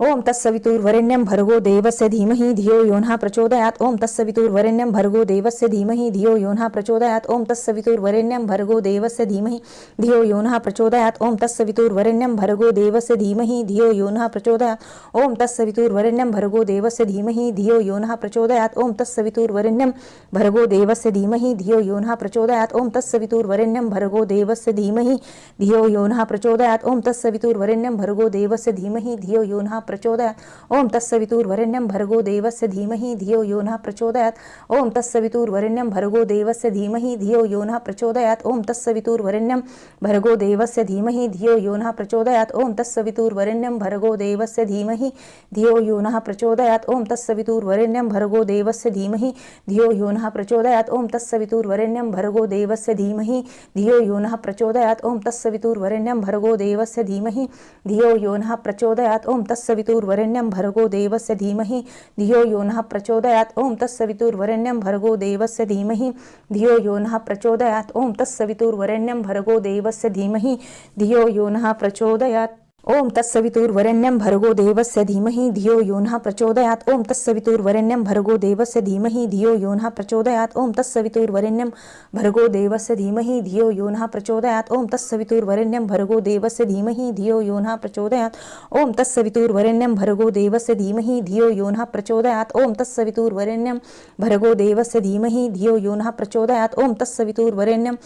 ओम तत्सवितुर्वरेण्यं भर्गो देवस्य धीमहि धियो यो नः प्रचोदयात् ओम तत्सवितुर्वरेण्यं भर्गो देवस्य धीमहि धियो यो नः प्रचोदयात् ओम तत्सवितुर्वरेण्यं भर्गो देवस्य धीमहि धियो यो नः प्रचोदयात् ओम तत्सवितुर्वरेण्यं भर्गो देवस्य धीमहि धियो यो नः प्रचोदयात् ओम तत्सवितुर्वरेण्यं भर्गो देवस्य धीमहि धियो यो नः प्रचोदयात् ओम तत्सवितुर्वरेण्यं भर्गो देवस्य धीमहि धियो यो नः प्रचोदयात् ओम तत्सवितुर्वरेण्यं भर्गो देवस्य धीमहि धियो यो नः प्रचोदयात् ओम तत्सवितुर्वरेण्यं भर्गो देवस्य धीमहि धियो यो नः प्रचोदयात् ओम तत्सवितुर्वरेण्यं भर्गो देवस्य धीमहि धियो यो नः प्रचोदयात् ओम तत्सवितुर्वरेण्यं भर्गो देवस्य धीमहि धियो यो नः प्रचोदयात् ओम तत्सवितुर्वरेण्यं भर्गो देवस्य धीमहि धियो यो नः प्रचोदयात् ओम तत्सवितुर्वरेण्यं भर्गो देवस्य धीमहि धियो यो नः प्रचोदयात् ओम तत्सवितुर्वरेण्यं भर्गो देवस्य धीमहि धियो यो नः प्रचोदयात् ओम तत्सवितुर्वरेण्यं भर्गो देवस्य धीमहि धियो यो नः प्रचोदयात् ओम तत्सवितुर्वरेण्यं भर्गो देवस्य धीमहि धियो यो नः प्रचोदयात् ओम तत्सवितुर्वरेण्यं भर्गो देवस्य धीमहि धियो यो नः प्रचोदयात् ओम तत्सवितुर्वरेण्यं भर्गो देवस्य धीमहि धियो यो नः प्रचोदयात् ओम तत्सवितुर्वरेण्यं भर्गो देवस्य धीमहि धियो यो नः प्रचोदयात् ओम तत्सवितुर्वरेण्यं भर्गो देवस्य धीमहि धियो यो नः प्रचोदयात् ओम तत्सवितुर्वरेण्यं भर्गो देवस्य धीमहि धियो यो नः प्रचोदयात् ओम तत्सवितुर्वरेण्यं भर्गो देवस्य धीमहि धियो यो नः प्रचोदयात् ओम तत्सवितुर्वरेण्यं भर्गो देवस्य धीमहि धियो यो नः प्रचोदयात् ओम तत्सवितुर्वरेण्यं भर्गो देवस्य धीमहि धियो यो नः प्रचोदयात् ओम तत्सवितुर्वरेण्यं भर्गो देवस्य धीमहि धियो यो नः प्रचोदयात् ओम तत्सवितुर्वरेण्यं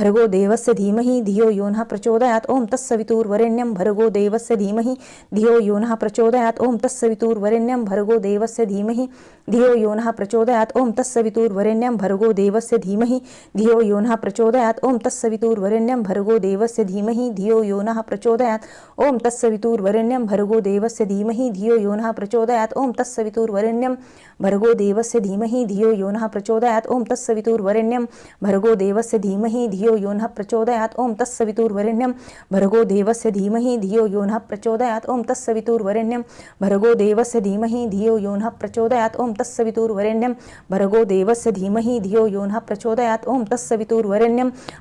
भर्गो देवस्य धीमहि धियो यो नः प्रचोदयात् ओम तत्सवितुर्वरेण्यं भर्गो देवस्य धीमहि धियो यो नः प्रचोदयात् ओम तत्सवितुर्वरेण्यं भर्गो देवस्य धीमहि धियो यो नः प्रचोदयात् ओम तत्सवितुर्वरेण्यं भर्गो देवस्य धीमहि धियो यो नः प्रचोदयात् ओम तत्सवितुर्वरेण्यं भर्गो देवस्य धीमहि धियो यो नः प्रचोदयात् ओम तत्सवितुर्वरेण्यं भर्गो देवस्य धीमहि धियो यो नः प्रचोदयात् ओम तत्सवितुर्वरेण्यं भर्गो देवस्य धीमहि धियो यो नः प्रचोदयात् ओम तत्सवितुर्वरेण्यं भर्गो देवस्य धीमहि धियो यो नः प्रचोदयात् ओम तत्सवितुर्वरेण्यं भर्गो देवस्य धीमहि धियो यो नः प्रचोदयात् ओम तत्सवितुर्वरेण्यं भर्गो देवस्य धीमहि धियो यो नः प्रचोदयात् ओम तत्सवितुर्वरेण्यं भर्गो देवस्य धीमहि धियो यो नः प्रचोदयात् ओम तत्सवितुर्वरेण्यं भर्गो देवस्य धीमहि धियो यो नः प्रचोदयात् ओम तत्सवितुर्वरेण्यं भर्गो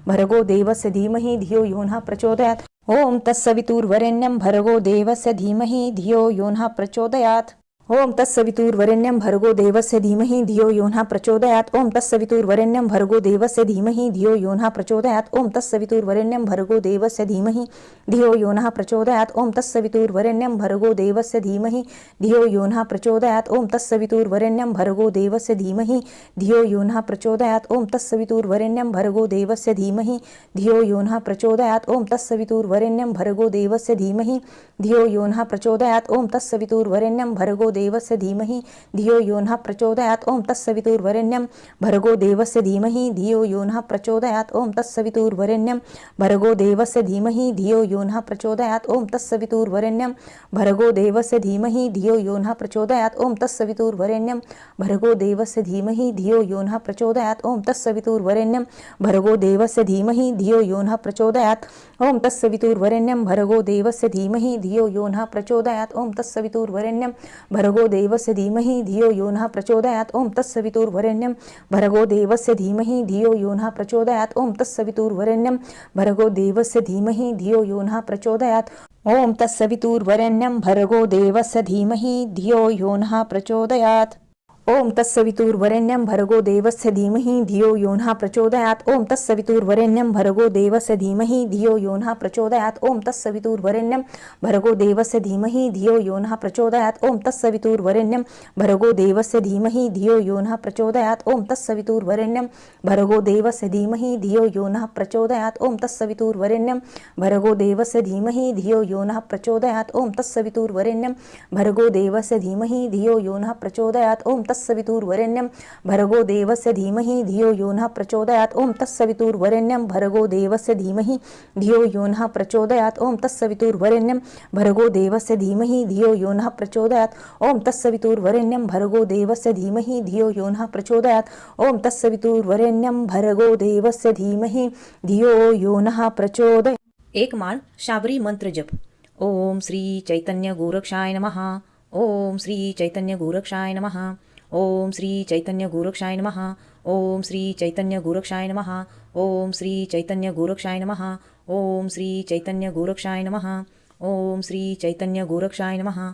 देवस्य धीमहि धियो यो नः प्रचोदयात् ओम तत्सवितुर्वरेण्यं भर्गो देवस्य धीमहि धियो यो नः प्रचोदयात् ओम तत्सवितुर्वरेण्यं भर्गो देवस्य धीमहि धियो यो नः प्रचोदयात् ओम तत्सवितुर्वरेण्यं भर्गो देवस्य धीमहि धियो यो नः प्रचोदयात् ओम तत्सवितुर्वरेण्यं भर्गो देवस्य धीमहि धियो यो नः प्रचोदयात् ओम तत्सवितुर्वरेण्यं भर्गो देवस्य धीमहि धियो यो नः प्रचोदयात् ओम तत्सवितुर्वरेण्यं भर्गो देवस्य धीमहि धियो यो नः प्रचोदयात् ओम तत्सवितुर्वरेण्यं भर्गो देवस्य धीमहि धियो यो नः प्रचोदयात् ओम तत्सवितुर्वरेण्यं भर्गो देवस्य धीमहि धियो यो नः प्रचोदयात् ओम तत्सवितुर्वरेण्यं भर्गो देवस्य धीमहि धियो यो नः प्रचोदयात् ओम तत्सवितुर्वरेण्यं भर्गो देवस्य धीमहि धियो यो नः प्रचोदयात् ओम तत्सवितुर्वरेण्यं भर्गो देवस्य धीमहि धियो यो नः प्रचोदयात् ओम तत्सवितुर्वरेण्यं भर्गो देवस्य धीमहि धियो यो नः प्रचोदयात् ओम तत्सवितुर्वरेण्यं भर्गो देवस्य धीमहि धियो यो नः प्रचोदयात् ओम तत्सवितुर्वरेण्यं भर्गो देवस्य धीमहि धियो यो नः प्रचोदयात् ओम तत्सवितुर्वरेण्यं भर्गो देवस्य धीमहि धियो यो नः प्रचोदयात् ओम तत्सवितुर्वरेण्यं भर्गो देवस्य धीमहि धियो यो नः प्रचोदयात् ओम तत्सवितुर्वरेण्यं भर्गो देवस्य धीमहि धियो यो नः प्रचोदयात् ओम तत्सवितुर्वरेण्यं भर्गो देवस्य धीमहि धियो यो नः प्रचोदयात् ओम तत्सवितुर्वरेण्यं भर्गो देवस्य धीमहि धियो यो नः प्रचोदयात् ओम तत्सवितुर्वरेण्यं भर्गो देवस्य धीमहि धियो यो नः प्रचोदयात् ओम तत्सवितुर्वरेण्यं भर्गो देवस्य धीमहि धियो यो नः प्रचोदयात् ओम तत्सवितुर्वरेण्यं भर्गो देवस्य धीमहि धियो यो नः प्रचोदयात् ओम तत्सवितुर्वरेण्यं भर्गो देवस्य धीमहि धियो यो नः प्रचोदयात् ओम तत्सवितुर्वरेण्यं भर्गो देवस्य धीमहि धियो यो नः प्रचोदयात् ओम तत्सवितुर्वरेण्यं भर्गो देवस्य धीमहि धियो यो नः प्रचोदयात् ओम तत्सवितुर्वरेण्यं भर्गो देवस्य धीमहि धियो यो नः प्रचोदयात् ओम तत्सवितुर्वरेण्यं भर्गो देवस्य धीमहि धियो यो नः प्रचोदयात् ओम तत्सवितुर्वरेण्यं भर्गो देवस्य धीमहि धियो यो नः प्रचोदयात् ओम तत्सवितुर्वरेण्यं भर्गो देवस्य धीमहि धियो यो नः प्रचोदयात् ओम तत्सवितुर्वरेण्यं भर्गो देवस्य धीमहि धियो यो नः प्रचोदयात्। एक माळ शाबरी मंत्र जप। ओम श्री चैतन्य गोरक्षाय नमः। ओम श्री चैतन्य गोरक्षाय नमः। ओम श्री चैतन्य गोरक्षाय नमः। ओम श्री चैतन्य गोरक्षाय नमः। ओम श्री चैतन्य गोरक्षाय नमः। ओम श्री चैतन्य गोरक्षाय नमः। ओम श्री चैतन्य गोरक्षाय नमः।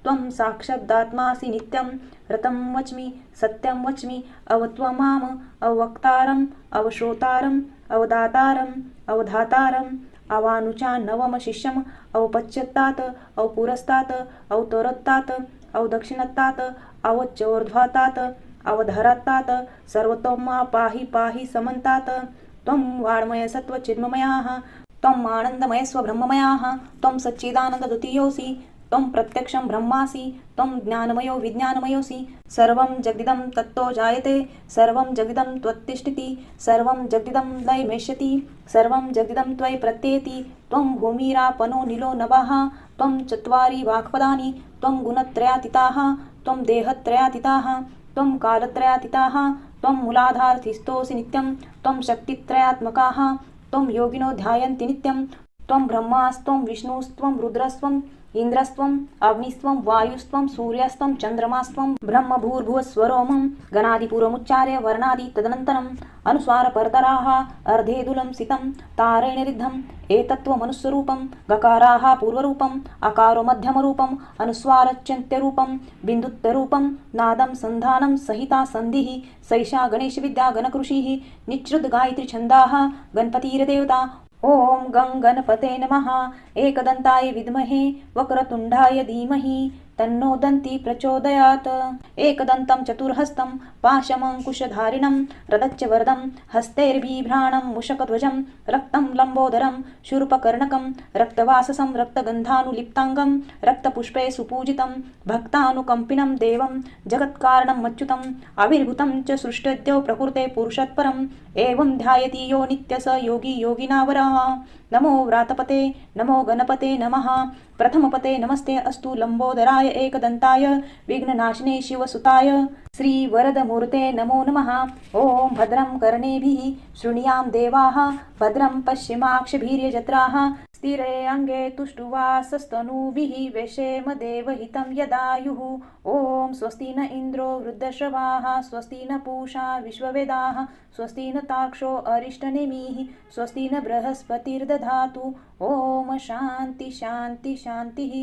त्वं साक्षादात्मासि नित्यं रतं वच्मि सत्यं वच्मि अवत्वमाम अवक्तारम् अवश्रोतारम् अवदातारम् अवधातारम् अवानुचा नवमशिष्यम् अवपश्यत्तात् अवपुरस्तात् अवतरत्तात् अवदक्षिणत्तात् अवच्चोर्ध्वातात् अवधरत्तात् सर्वतोमा पाहि पाहि समन्तात् त्वं वाङ्मय सत्त्वचिन्मयाः त्वम् आनन्दमय स्वब्रह्ममयाः त्वं सच्चिदानन्दद्वितीयोऽसि त्वं प्रत्यक्षं ब्रह्मासि त्वं ज्ञानमयो विज्ञानमयोऽसि सर्वं जगदिदं तत्तो जायते सर्वं जगदिदं त्वत्तिष्ठति सर्वं जगदिदं लयमेष्यति सर्वं जगदिदं त्वयि प्रत्येति त्वं भूमिरापनो नीलो नभः त्वं चत्वारि वाक्पदानि त्वं गुणत्रयातीताः त्वं देहत्रयातीताः त्वं कालत्रयातीताः त्वं मूलाधारस्थितोऽसि नित्यं त्वं शक्तित्रयात्मकाः त्वं योगिनो ध्यायन्ति नित्यं त्वं ब्रह्मास्त्वं विष्णुस्त्वं रुद्रस्त्वं इन्द्रस्त्वं अग्निस्त्वं वायुस्त्वं सूर्यस्त्वं चन्द्रमास्त्वं ब्रह्म भूर्भुवस्वरोमं गणादिपूर्वमुच्चार्य वर्णादि तदनन्तरम् अनुस्वारपरतराः अर्धेदुलं सितं तारेणिरिद्धम् एतत्त्वमनुस्वरूपं गकाराः पूर्वरूपम् अकारो मध्यमरूपम् अनुस्वारच्यन्त्यरूपं बिन्दुत्तरूपं नादं सन्धानं सहिता सन्धिः सैषा गणेशविद्या गणकृषिः निच्छ्रुतगायत्रीछन्दाः गणपतिर्देवता ॐ गं गणपते नमः एकदन्ताय विद्महे वक्रतुण्डाय धीमहि तन्नो दन्ती प्रचोदयात् एकदन्तं चतुर्हस्तं पाशमङ्कुशधारिणं रदच्च वरदं हस्तैर्बिभ्राणं मुषकध्वजं रक्तं लम्बोदरं शूर्पकर्णकं रक्तवाससं रक्तगन्धानुलिप्ताङ्गं रक्तपुष्पे सुपूजितं भक्तानुकम्पिनं देवं जगत्कारणं मच्युतम् आविर्भूतं च सृष्टद्यो प्रकृते पुरुषत्परम् एवं ध्यायति यो नित्य स योगी योगिनावरः नमो व्रातपते नमो गणपते नमः प्रथमपते नमस्ते अस्तु लंबोदराय एकदन्ताय विघ्ननाशिने शिवसुताय श्रीवरदमूर्ते नमो नमः ॐ भद्रं कर्णेभिः शृणुयाम देवाः भद्रं पश्चिमाक्षभिर्यजत्राः स्थिरे अङ्गे तुष्टुवासस्तनूभिः वेशेम देवहितं यदायुः ॐ स्वस्ति न इन्द्रो वृद्धश्रवाः स्वस्ति न पूषा विश्ववेदाः स्वस्ति न तार्क्ष्यो अरिष्टनेमिः स्वस्ति न बृहस्पतिर्दधातु ॐ शांती शांती शांतिः.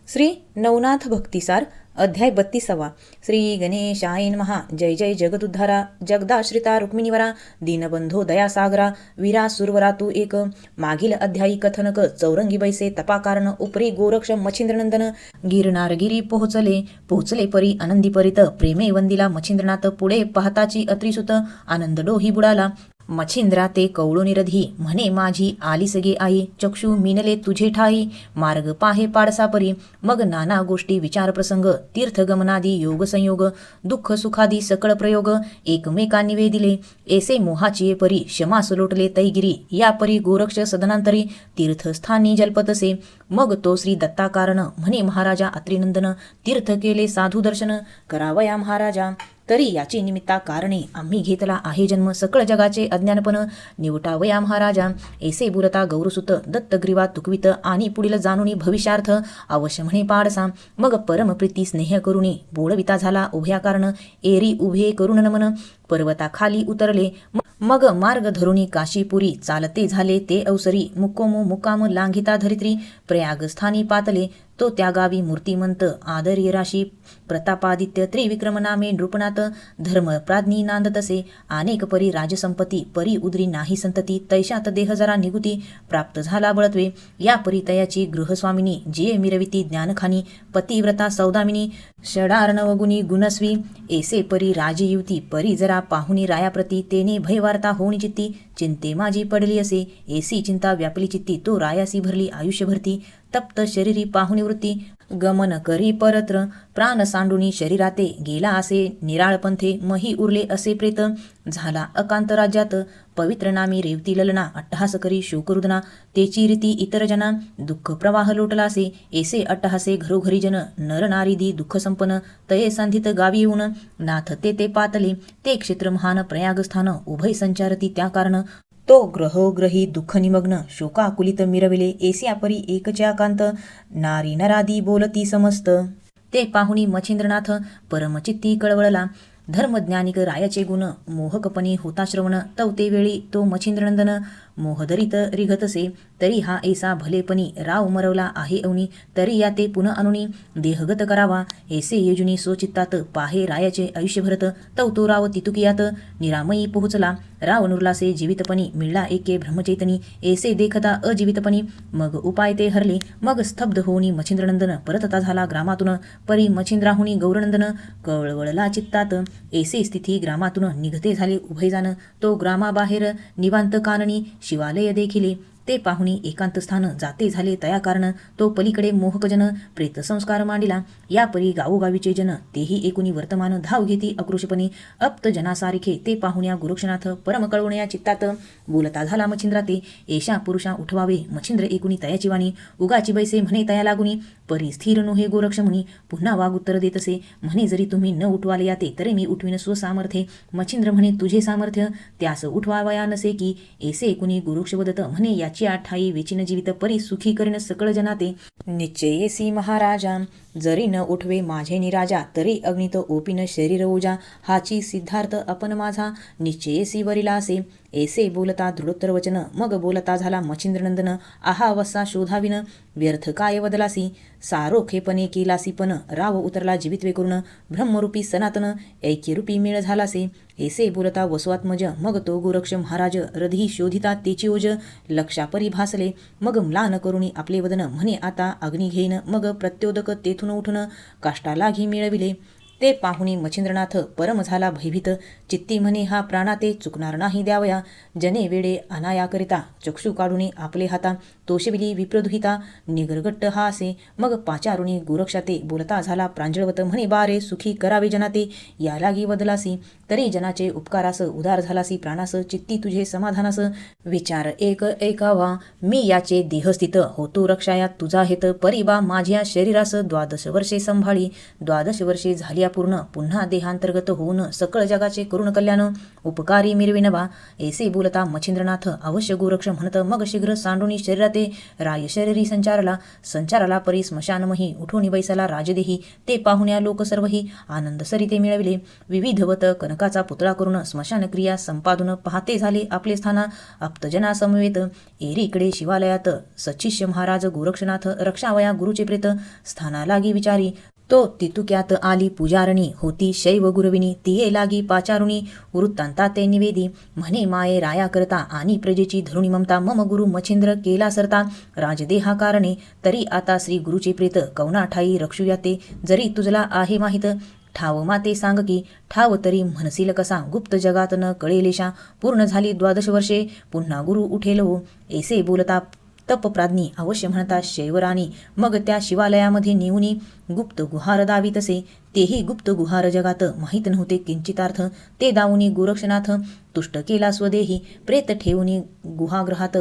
श्री नवनाथ भक्तिसार अध्याय 32. श्री गणेशाय नमः. जय जय जगदुद्धारा जगदाश्रिता रुक्मिणीवरा दीनबंधो दयासागरा वीरा सुरवरा तू एक. मागील अध्यायी कथनक चौरंगी बैसे तपाकारण उपरी गोरक्ष मच्छिंद्रनंदन गिरनारगिरी पोहोचले परी आनंदी परित प्रेमे वंदिला मच्छिंद्रनाथ पुढे पाहताची अत्रिसुत आनंद डोही बुडाला. मच्छिंद्रा ते कवळो निरधी म्हणे माझी आली सगे आई चक्षु मिनले तुझे ठाई मार्ग पाहे पाडसा परी. मग नाना गोष्टी विचार प्रसंग तीर्थगमनादी योग संयोग दुःख सुखादी सकळ प्रयोग एकमेकांनी वेदिले. ऐसे मोहाची परी शमास लोटले तैगिरी या परी गोरक्ष सदनांतरी तीर्थस्थानी जलपतसे. मग तो श्री दत्ताकारण म्हणे महाराजा अत्रिनंदन तीर्थ केले साधू दर्शन करावया महाराजा. तरी याची निमित्ता कारणे आम्ही घेतला आहे जन्म सकळ जगाचे अज्ञानपण निवटावया महाराजा. ऐसे बोलता गौरसुत दत्तग्रीवा तुकवित आणि पुढील जाणुनी भविष्यार्थ अवश्य म्हणे पाडसा. मग परमप्रीती स्नेह करुणी बोलविता झाला उभ्या कारण एरी उभे करून नमन पर्वता खाली उतरले. मग मार्ग धरुणी काशीपुरी चालते झाले ते अवसरी मुक्काम लांघिता धरित्री प्रयागस्थानी पातले. तो त्या गावी मूर्तिमंत आदर्य राशी प्रतापादित्य त्रिविक्रम नामे नृपनाथ धर्मप्राज्ञी नांदतसे. अनेक परी राजसंपत्ती परी उदरी नाही संतती तैशात देह जरा निगुती प्राप्त झाला बळत्वे. या परी तयाची गृहस्वामिनी जे मिरविती ज्ञानखानी पतिव्रता सौदामिनी षडार्णवगुणी गुणस्वी. ऐसे परी राजयुवती परी जरा पाहुनी रायाप्रती तेने भयवार्ता होणी चित्ती चिंते माझी पडली असे. ऐसी चिंता व्यापली चित्ती तो रायासी भरली आयुष्यभरती. तप्त शरीरी पाहुणी वृत्ती गमन करी परत्र प्राण सांडुनी शरीराते गेला असे निराळपंथे मही उरले असे प्रेत. झाला अकांत राज्यात पवित्र नामी रेवती ललना अट्टहास करी शोकरुदना तेची रीती इतर जना दुःख प्रवाह लोटलासे. ऐसे अट्टहासे घरोघरी जन नर नारी दी दुःख संपन्न तये संधित गावी येऊन नाथ ते पातले. ते क्षेत्र महान प्रयागस्थान उभय संचारती त्या कारण तो ग्रहोग्रही दुःख निमग्न शोकाकुलित मिरविले. ऐसिया परी एकच्या कांत नारी नरादी बोलती समस्त. ते पाहुणी मच्छिंद्रनाथ परमचित्ती कळवळला. धर्मज्ञानिक रायाचे गुण मोहकपणे होता श्रवण तवते वेळी तो मच्छिंद्रनंदन मोहदरीत रिघतसे तरी हा ऐसा भलेपणी राव मरवला आहे अवनी तरी या ते पुन्हा आणुनी देहगत करावा ऐसे योजुनी स्वचित्तात पाहे रायाचे आयुष्य भरत तव राव तितुकियात निरामयी पोहोचला राव नुरलासे जीवितपणी मिळला एके ब्रह्मचैतनी ऐसे देखता अजीवितपणी मग उपाय ते हरले मग स्तब्ध होऊनी मच्छिंद्रनंदन परतता झाला ग्रामातून परी मच्छिंद्राहुनी गौरनंदन कळवळला चित्तात ऐसे स्थिती ग्रामातून निघते झाले उभयजान तो ग्रामाबाहेर निवांत काननी शिवालय देखिले ते पाहुणी एकांत स्थान जाते झाले तया कारण तो पलीकडे मोहकजन प्रेत संस्कार मांडिला या परी गावोगावीचे जन तेही एकुणी वर्तमान धाव घेती अकृशपणे अप्त जनासारिखे ते पाहुण्या गुरुक्षनाथ परम कळवण्या चित्तात बोलता झाला मच्छिंद्रा ते एशा पुरुषा उठवावे मच्छिंद्र एकुणी तयाची वाणी उगाची बैसे म्हणे तया लागुनी परी स्थिर नोहे गोरक्ष मुनी पुन्हा वाग उत्तर देतसे म्हणे जरी तुम्ही न उठवाले याते तरी मी उठविन स्वसामर्थ्ये मच्छिंद्र म्हणे तुझे सामर्थ्य त्यास उठवावया नसे की ऐसे एकुणी गुरुक्ष वदत म्हणे याची आठाई वेचिन जीवित परी सुखी करीन सकळ जनाते निश्चयेसी महाराजा जरी न उठवे माझे निराजा तरी अग्नित ओपिन शरीर ओजा हाची सिद्धार्थ अपन माझा निश्चयेसी वरिलासे ऐसे बोलता दृढोत्तर वचन मग बोलता झाला मच्छिंद्रनंदन आहा वसा शोधाविन व्यर्थ काय वदलासी सारोखेपणे केलासी पण राव उतरला जीवितवे करून ब्रह्मरूपी सनातन ऐक्यरूपी मेळ झालासे ऐसे बोलता वसवात्मज मग तो गोरक्ष महाराज रधी शोधिता तेची ओज लक्षापरी भासले मग म्लान करुणी आपले वदन म्हणे आता अग्नी घेईन मग प्रत्योदक तेथून उठून काष्टाला घे मिळविले ते पाहुणी मच्छिंद्रनाथ परम झाला भयभीत चित्ती म्हणे हा प्राणाते चुकणार नाही द्यावया जने वेडे अनायाकरिता चक्षु काढुनी आपले हाता तोषविली विप्रदुहिता निगरगट्ट हा असे मग पाचारुणी गोरक्षाते बोलता झाला प्रांजळवत म्हणे बारे सुखी करावे जनाते या लागी वदलासी तरी जनाचे उपकारास उदार झालासी प्राणास चित्ती तुझे समाधानास विचार एक ऐकावा मी याचे देहस्थित होतो रक्षाया तुझा हेत परिबा माझ्या शरीरास 12 वर्षे संभाळी 12 वर्षे झाली पूर्ण पुन्हा देहांतर्गत होऊन सकळ जगाचे करुण कल्याण उपकारी मिरविनवा ऐसे बोलता मच्छिंद्रनाथ अवश्य गोरक्ष म्हणत मग शीघ्र सांडुनी शरीराते राय शरीरी संचाराला परी स्मशानमही उठून बैसाला राजदेही ते पाहुण्या लोक सर्वही आनंद सरिते मिळविले विविधवत कनकाचा पुतळा करून स्मशान क्रिया संपादून पाहते झाले आपले स्थाना अप्तजना समवेत एरीकडे शिवालयात सचिष्य महाराज गोरक्षनाथ रक्षावया गुरुचे प्रेत स्थाना लागी विचारी तो तितुक्यात आली पुजारणी होती शैव गुरविनी तिये लागी पाचारुणी वृत्तांता ते निवेदी म्हणे माये राया करता आणि प्रजेची धरुणी ममता मम गुरु मच्छिंद्र केला सरता राजदेहा कारणे तरी आता श्री गुरुचे प्रेत कवना ठाई रक्षूया ते जरी तुझला आहे माहित ठाव माते सांग की ठाव तरी म्हणसील कसा गुप्त जगात न कळेलेशा पूर्ण झाली 12 वर्षे पुन्हा गुरु उठेल हो ऐसे बोलता तपप्राज्ञी अवश्य म्हणता शैवराणी मग त्या शिवालयामध्ये नेऊनी गुप्त गुहार दावितसे तेही गुप्त गुहार जगात माहीत नव्हते किंचितार्थ ते दावुनी गोरक्षनाथ तुष्ट केला स्वदेही प्रेत ठेवूनी गुहागृहात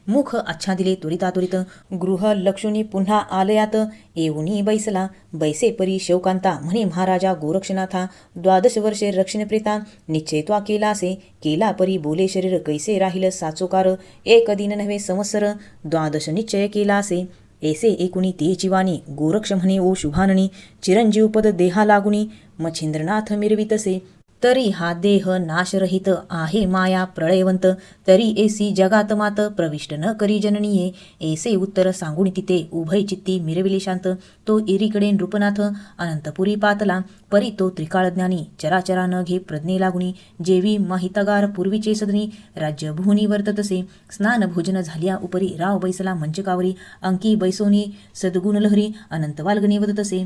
मुख आच्छादिले त्वरितात्वरित गृह लक्षुनी पुन्हा आलयात येऊनी बैसला बैसे परी शौकांता म्हणे महाराजा गोरक्षनाथा 12 वर्षे रक्षणप्रेता निश्चयत्वा केला असे केला परी बोले शरीर कैसे राहील साचोकार एक दिन नव्हे संवत्सर 12 निश्चय केला असे ऐसे एकुणी तेची वाणी गोरक्ष म्हणे ओ शुभाननी चिरंजीवपद देहा लागुनी मच्छिंद्रनाथ मिरवितसे तरी हा देह नाशरहित आहे माया प्रळयवंत तरी ऐसी जगात मात प्रविष्ट न करी जननीये ऐसे उत्तर सांगून तिथे उभय चित्ती मिरविले शांत तो एरीकडे नृपनाथ अनंतपुरी पातला परी तो त्रिकाळज्ञानी चराचरा न घे प्रज्ञे लागुनी जेवी माहितगार पूर्वीचे सदनी राज्य भुवनी वर्ततसे स्नान भोजन झाल्या उपरी राव बैसला मंचकावरी अंकी बैसोनी सद्गुण लहरी अनंत वाल्गणी वदतसे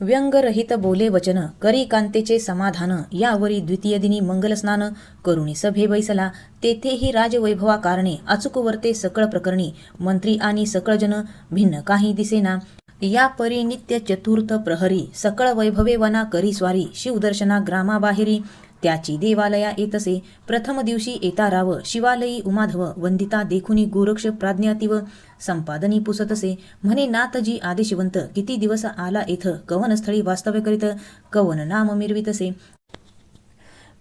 व्यंगरहित बोले वचन करी कांतेचे समाधान यावरी द्वितीय दिनी मंगलस्नान करुणी सभे बैसला तेथेही राजवैभवा कारणे अचूक वर्ते सकळ प्रकरणी मंत्री आणि सकळ जन भिन्न काही दिसेना या परी नित्य चतुर्थ प्रहरी सकळ वैभवे वना करी स्वारी शिवदर्शना ग्रामाबाहेरी त्याची देवालया येतसे प्रथम दिवशी येता राव शिवालयी उमाधव वंदिता देखुनी गोरक्ष प्राज्ञातीव संपादनी पुसतसे म्हणे नाथजी आदेशवंत किती दिवस आला येथ कवन स्थळी वास्तव्य करीत कवन नाम मिरवितसे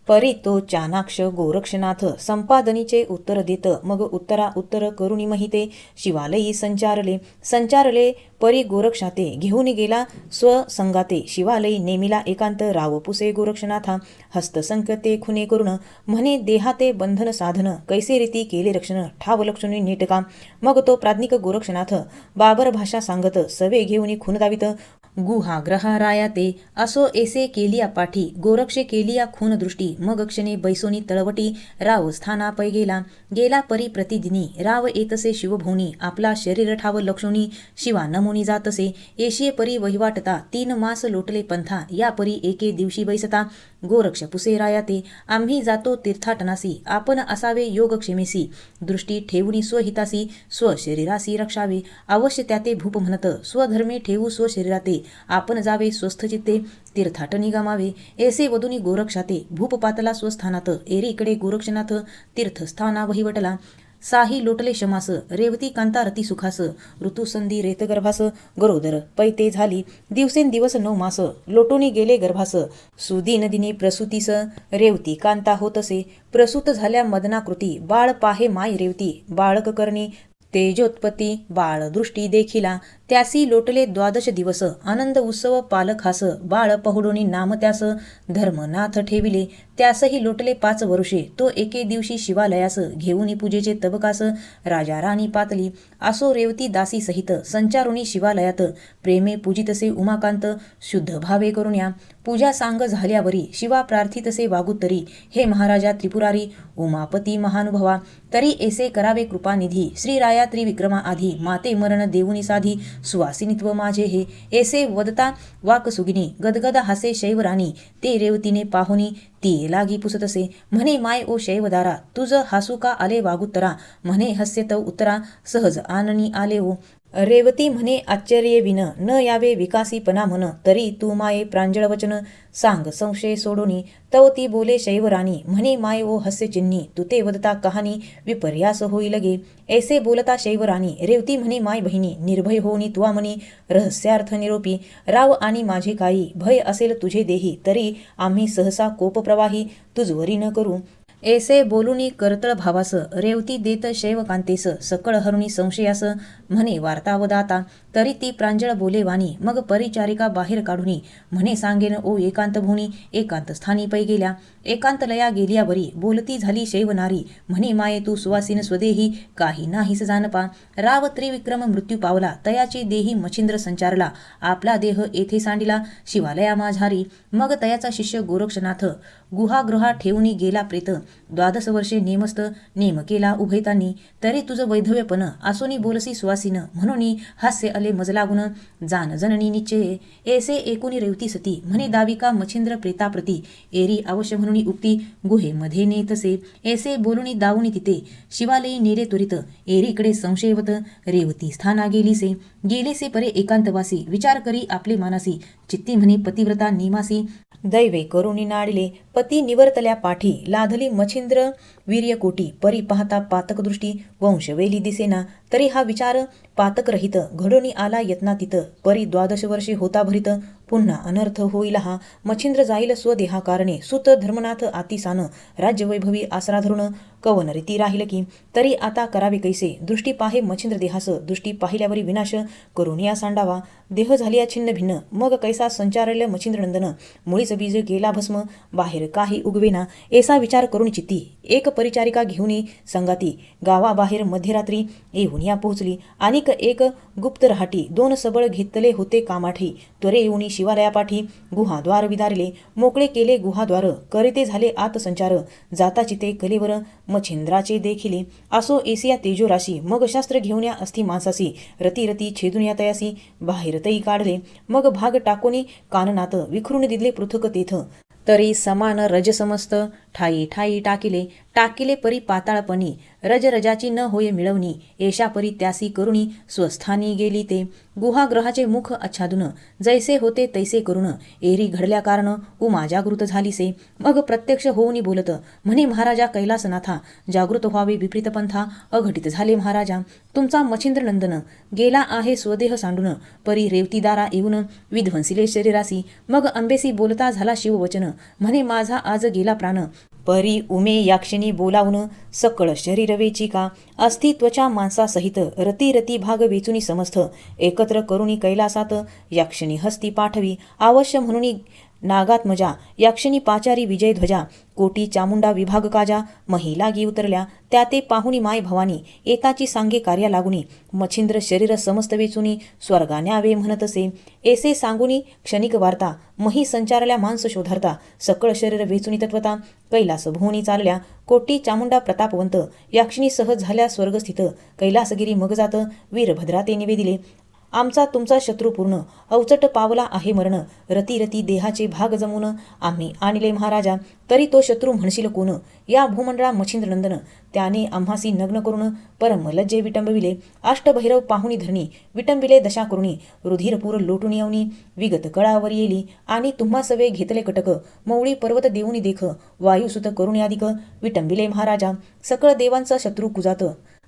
परी तो चाणाक्ष गोरक्षनाथ संपादनीचे उत्तर देत मग उत्तरा उत्तर करुणी महिते शिवालयी संचारले परी गोरक्षाते घेऊन गेला स्वसंगाते शिवालयी नेमिला एकांत रावपुसे गोरक्षनाथा हस्तसंकते खुने करुण म्हणे देहाते बंधन साधन कैसे रीती केले रक्षण ठाव लक्षणी नेटका मग तो प्राज्ञिक गोरक्षनाथ बाबर भाषा सांगत सवे घेऊन खून दावित गुहाग्रहाराया ते असो एसे केलिया पाठी गोरक्षे केलिया खून दृष्टी मग क्षणे बैसोनी तळवटी राव स्थाना पै गेला परी प्रतिदिनी राव येतसे शिवभोनी आपला शरीर ठाव लक्षोनी शिवा नमोनी जातसे येशिये परी वहिवाटता 3 मास लोटले पंथा या परी एके दिवशी बैसता गोरक्ष पुसे राया ते आम्ही जातो तीर्थाटनासी आपण असावे योगक्षेमेसी दृष्टी ठेवूनी स्वहितासी स्वशरीरासी रक्षावे अवश्य त्याते भूप म्हणत स्वधर्मे ठेवू स्वशरीराते आपण जावे स्वस्थ चित्ते तीर्थाटनी गमावे ऐसे वदुनी गोरक्षाते भूप पातला स्वस्थानात एरीकडे गोरक्षनाथ तीर्थस्थाना वहिवटला साही लोटले शमास रेवती कांता रती सुखास ऋतुसंधी रेतगर्भास गरोदर पैते झाली दिवसेंदिवस 9 मास लोटोनी गेले गर्भास सुदीन दिनी प्रसूतीस रेवती कांता होतसे प्रसूत झाल्या मदनाकृती बाळ पाहे माय रेवती बाळक करणी तेजोत्पत्ती बाळ दृष्टी देखिला त्यासी लोटले 12 दिवस आनंद उत्सव पालखास बाळ पहुडोनी नाम त्यास धर्मनाथ ठेविले त्यासही लोटले 5 वर्षे तो एके दिवशी शिवालयास घेऊनी पूजेचे तबकास राजा राणी पातली असो रेवती दासी सहित संचारुणी शिवालयात प्रेमे पूजितसे उमाकांत शुद्ध भावे करुण्या पूजा सांग झाल्यावरी शिवा प्रार्थितसे वागुतरी हे महाराजा त्रिपुरारी उमापती महानुभवा तरी ऐसे करावे कृपानिधी श्रीराया त्रिविक्रमा आधी माते मरण देऊनी साधी सुवासिनीत्व माझे हे ऐसे वदता वाकसुगिनी गदगद हासे शैवराणी ते रेवतीने पाहुनी ती लागी पुसतसे म्हणे माय ओ शैवदारा तुझ हासू का आले वागुत्तरा म्हणे हस्य तव उत्तरा सहज आननी आले ओ रेवती म्हणे आश्चर्ये विन न यावे विकासीपणा म्हण तरी तू माये प्रांजळ वचन सांग संशय सोडोनी तव ती बोले शैवराणी म्हणे माय ओ हस्य चिन्ही तुते वदता कहाणी विपर्यास होई लगे ऐसे बोलता शैवराणी रेवती म्हणे माय बहिणी निर्भय होनी तुवा म्हणी रहस्यार्थ निरोपी राव आणि माझे काही भय असेल तुझे देही तरी आम्ही सहसा कोप प्रवाही तुझवरी न करू ऐसे बोलुनी करतळ भावास रेवती देत शैवकांतेस सकळ हरुणी संशयास म्हणे वार्तावदाता तरी ती प्रांजळ बोले वाणी मग परिचारिका बाहेर काढुनी म्हणे सांगेन ओ एकांत भुनी एकांत स्थानी पै गेल्या एकांत लया गेल्यावरी बोलती झाली शैवनारी म्हणे माये तू सुवासीन स्वदेही काही नाहीस जानपा राव त्रिविक्रम मृत्यू पावला तयाची देही मच्छिंद्र संचारला आपला देह येथे सांडिला शिवालया माझारी मग तयाचा शिष्य गोरक्षनाथ गुहागृहा ठेवूनी गेला प्रेत 12 वर्षे नेमस्त नेम केला उभयतांनी तरी तुझं वैधव्यपण आसोनी बोलसी सुवासीन म्हणून हास्य अले मजलागुण जान जननी निश्चये ऐसे एकुनी रेवती सती म्हणे दाविका मच्छिंद्र प्रेताप्रती एरी अवश्य म्हणून उक्ती गुहेमध्ये नेतसे ऐसे बोलुनी दावुनी तिथे शिवालयी नेरे त्वरित एरीकडे संशयवत रेवती स्थाना गेलीसे परे एकांतवासी विचार करी आपले मानासी चित्ती म्हणे पतिव्रता निमासी दैवे करुणी नाडिले पती निवर्तल्या पाठी लाधली मच्छिंद्र वीर्यकोटी परी पाहता पातक दृष्टी वंशवेली दिसेना तरी हा विचार पातक रहित घडोनी आला यत्नातीत परी 12 वर्षे होता भरित पुन्हा अनर्थ होईल हा मच्छिंद्र जाईल स्वदेहा कारणे सुत धर्मनाथ आतिसान राज्यवैभवी आसरा धरून कवन रीती राहील की तरी आता करावे कैसे दृष्टी पाहे मच्छिंद्र देहास दृष्टी पाहिल्यावरी विनाश करुनिया सांडावा देह झालिया छिन्न भिन्न मग कैसा संचारले मच्छिंद्रनंदन मुळीच बीज गेला भस्म बाहेर काही उगवेना ऐसा विचार करून चित्ती एक परिचारिका घेऊनी संगाती गावाबाहेर मध्यरात्री येऊन या पोहोचली आणिक एक गुप्त रहाटी 2 सबळ घेतले होते कामाठी त्वरे येऊनी शिवालयापाठी गुहाद्वार विदारले मोकळे केले गुहाद्वार करिते झाले आत संचार जाता चिते कलेवर मच्छिंद्राचे देखिले असो एसिया तेजोराशी मग शस्त्र घेऊन या अस्थि मांसासी रती छेदून या तयासी बाहेर तई काढले मग भाग टाकोनी काननात विखरून दिले पृथक तेथ तरी समान रज समस्त ठाई ठाई टाकिले टाकिले परी पाताळपणी रजरजाची न होय मिळवणी एशा परी त्यासी करुणी स्वस्थानी गेली ते गुहाग्रहाचे मुख आच्छादून जैसे होते तैसे करून एरी घडल्या कारण उमा जागृत झालीसे मग प्रत्यक्ष होऊनी बोलत म्हणे महाराजा कैलासनाथा जागृत व्हावे विपरीत पंथा अघटित झाले महाराजा तुमचा मच्छिंद्र नंदन गेला आहे स्वदेह सांडून परी रेवतीदारा येऊन विध्वंसिले शरीरासी मग अंबेसी बोलता झाला शिववचन म्हणे माझा आज गेला प्राण परी उमे याक्षिणी बोलावून सकळ शरीर वेचिका अस्तित्वच्या माणसासहित रती रती भाग वेचुनी समस्त एकत्र करुणी कैलासात याक्षिणी हस्ती पाठवी अवश्य म्हणून नागात्मजा याक्षिणी पाचारी विजय ध्वजा कोटी चामुंडा विभाग काजा महिलागी उतरल्या त्या ते पाहुणी माय भवानी एताची सांगे कार्या लागुनी मच्छिंद्र शरीर समस्त वेचुनी स्वर्गा न्यावे म्हणतसे ऐसे सांगुनी क्षणिक वार्ता मही संचारल्या मांस शोधार्ता सकळ शरीर वेचुनी तत्वता कैलास भुवनी चालल्या कोटी चामुंडा प्रतापवंत याक्षिणी सहज झाल्या स्वर्गस्थित कैलासगिरी मग जात वीरभद्रा ते निवेदिले आमचा तुमचा शत्रू पूर्ण अवचट पावला आहे मरण रती रती देहाचे भाग जमून आम्ही आणले महाराजा तरी तो शत्रू म्हणशील कोण या भूमंडळा मच्छिंद्रनंदन त्याने आम्हासी नग्न करून परम लज्जे विटंबविले अष्टभैरव पाहुणी धरणी विटंबिले दशा करुणी रुधिरपूर लोटून येऊनी विगत कळावर येली आणि तुम्हा सवे घेतले कटक मौळी पर्वत देऊनी देख वायुसुत करुणी अधिक विटंबिले महाराजा सकळ देवांचा शत्रू कुजात